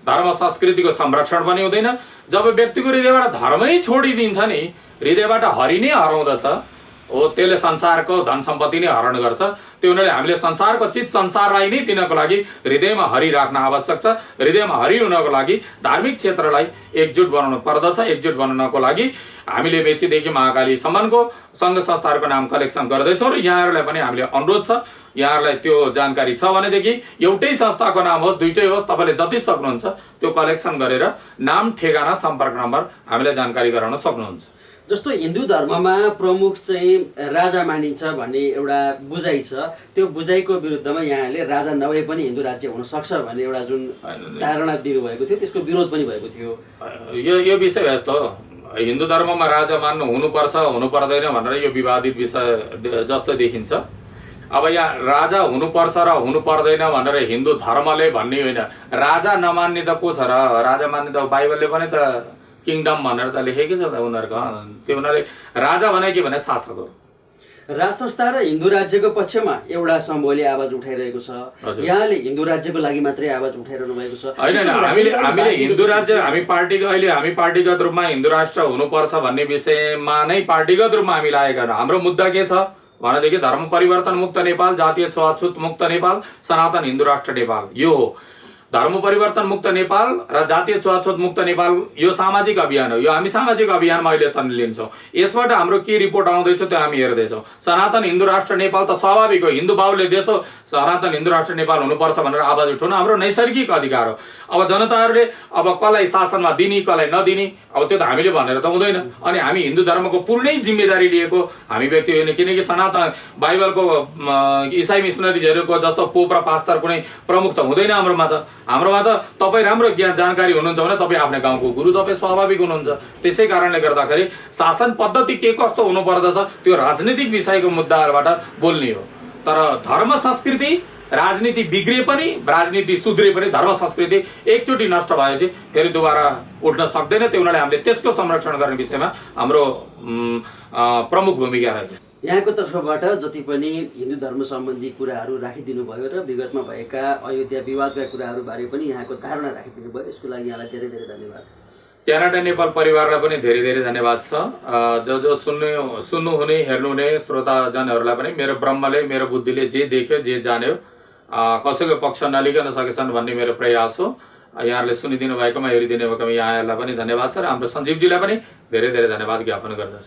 धर्म संस्कृतिको संरक्षण पनि हुँदैन। जब व्यक्तिको हृदयबाट धर्मै छोडिदिन्छ नि, हृदयबाट हरि नै हराउँदछ, हो त्यसले संसारको धन सम्पत्ति नै हरण गर्छ। त्यो हुनाले हामीले संसारको चिज संसारलाई नै दिनको लागि हृदयमा हरि राख्न आवश्यक छ। हृदयमा हरि हुनको लागि धार्मिक क्षेत्रलाई एकजुट बनाउनु पर्दछ। एकजुट बनाउनको लागि हामीले मेचीदेखि महाकालीसम्मको सङ्घ संस्थाहरूको नाम कलेक्सन गर्दैछौँ र यहाँहरूलाई पनि हामीले अनुरोध छ, यहाँहरूलाई त्यो जानकारी छ भनेदेखि एउटै संस्थाको नाम होस् दुईटै होस्, तपाईँले जति सक्नुहुन्छ त्यो कलेक्सन गरेर नाम, ठेगाना, सम्पर्क नम्बर हामीलाई जानकारी गराउन सक्नुहुन्छ। जस्तो हिन्दू धर्ममा प्रमुख चाहिँ राजा मानिन्छ भन्ने एउटा बुझाइ छ, त्यो बुझाइको विरुद्धमा यहाँले राजा नभए पनि हिन्दू राज्य हुन सक्छ भन्ने एउटा जुन धारणा दिनुभएको थियो त्यसको विरोध पनि भएको थियो। यो विषय यस्तो, हिन्दू धर्ममा राजा मान्नु हुनुपर्छ हुनु पर्दैन भनेर यो विवादित विषय जस्तो देखिन्छ। अब यहाँ राजा हुनुपर्छ र हुनु पर्दैन भनेर हिन्दू धर्मले भन्ने होइन, राजा नमान्ने त को छ र? राजा मान्ने त बाइबलले पनि त किङडम भनेर त लेखेकै छ त उनीहरूको। त्यो हुनाले राजा भने के भने शासक हो। राज संस्था र हिन्दू राज्यको पक्षमा एउटा समूहले आवाज उठाइरहेको छ, यहाँले हिन्दू राज्यको लागि मात्रै आवाज उठाइरहनु भएको छ। होइन, हामीले हिन्दू राज्य, अहिले हामी पार्टीगत रूपमा हिन्दू राष्ट्र हुनुपर्छ भन्ने विषयमा नै पार्टीगत रूपमा हामी लागेका छौँ। हाम्रो मुद्दा के छ भनेदेखि धर्म परिवर्तन मुक्त नेपाल, जातीय छुवाछुत मुक्त नेपाल, सनातन हिन्दू राष्ट्र नेपाल, यो हो। धर्म परिवर्तन मुक्त नेपाल र जातीय छुवाछुत मुक्त नेपाल यो सामाजिक अभियान हो। यो हामी सामाजिक अभियानमा अहिले तन्ने लिन्छौँ। यसबाट हाम्रो के रिपोर्ट आउँदैछ त्यो हामी हेर्दैछौँ। सनातन हिन्दू राष्ट्र नेपाल त स्वाभाविक हो, हिन्दू बाहुल्य देश हो, सनातन हिन्दू राष्ट्र नेपाल हुनुपर्छ भनेर आवाज उठाउनु हाम्रो नैसर्गिक अधिकार हो। अब जनताहरूले अब कसलाई शासनमा दिने कसलाई नदिने अब त्यो त हामीले भनेर त हुँदैन। अनि हामी हिन्दू धर्मको पूर्णै जिम्मेदारी लिएको हामी व्यक्ति होइन, किनकि सनातन बाइबलको इसाई मिसनरीजहरूको जस्तो पोप र पास्टर कुनै प्रमुख त हुँदैन हाम्रोमा त। हाम्रोमा त तपाईँ राम्रो ज्ञान जानकारी हुनुहुन्छ भने तपाईँ आफ्नो गाउँको गुरु, तपाईँ स्वाभाविक हुनुहुन्छ। त्यसै कारणले गर्दाखेरि शासन पद्धति के कस्तो हुनुपर्दछ त्यो राजनीतिक विषयको मुद्दाहरूबाट बोल्ने हो। तर धर्म संस्कृति, राजनीति बिग्रे पनि राजनीति सुध्रे पनि धर्म संस्कृति एकचोटि नष्ट भएपछि फेरि दोबारा उठ्न सक्दैन। त्यो हुनाले हामीले त्यसको संरक्षण गर्ने विषयमा हाम्रो प्रमुख भूमिका रहेछ। यहाँको तर्फबाट जति पनि हिन्दू धर्म सम्बन्धी कुराहरू राखिदिनु भयो र विगतमा भएका अयोध्या विवादका कुराहरूबारे पनि यहाँको धारणा राखिदिनु भयो, यसको लागि यहाँलाई धेरै धेरै धन्यवाद। क्यानाडा नेपाल परिवारलाई पनि धेरै धेरै धन्यवाद छ। जो सुन्नुहुने हेर्नुहुने श्रोताजनहरूलाई पनि मेरो ब्रह्मले, मेरो बुद्धिले जे देख्यो जे जान्यो कसैको पक्ष नलिकन सकेछन् भन्ने मेरो प्रयास हो। यहाँहरूले सुनिदिनु भएकोमा, हेरिदिनु भएकोमा यहाँहरूलाई पनि धन्यवाद छ र हाम्रो सञ्जीवजीलाई पनि धेरै धेरै धन्यवाद ज्ञापन गर्दछु।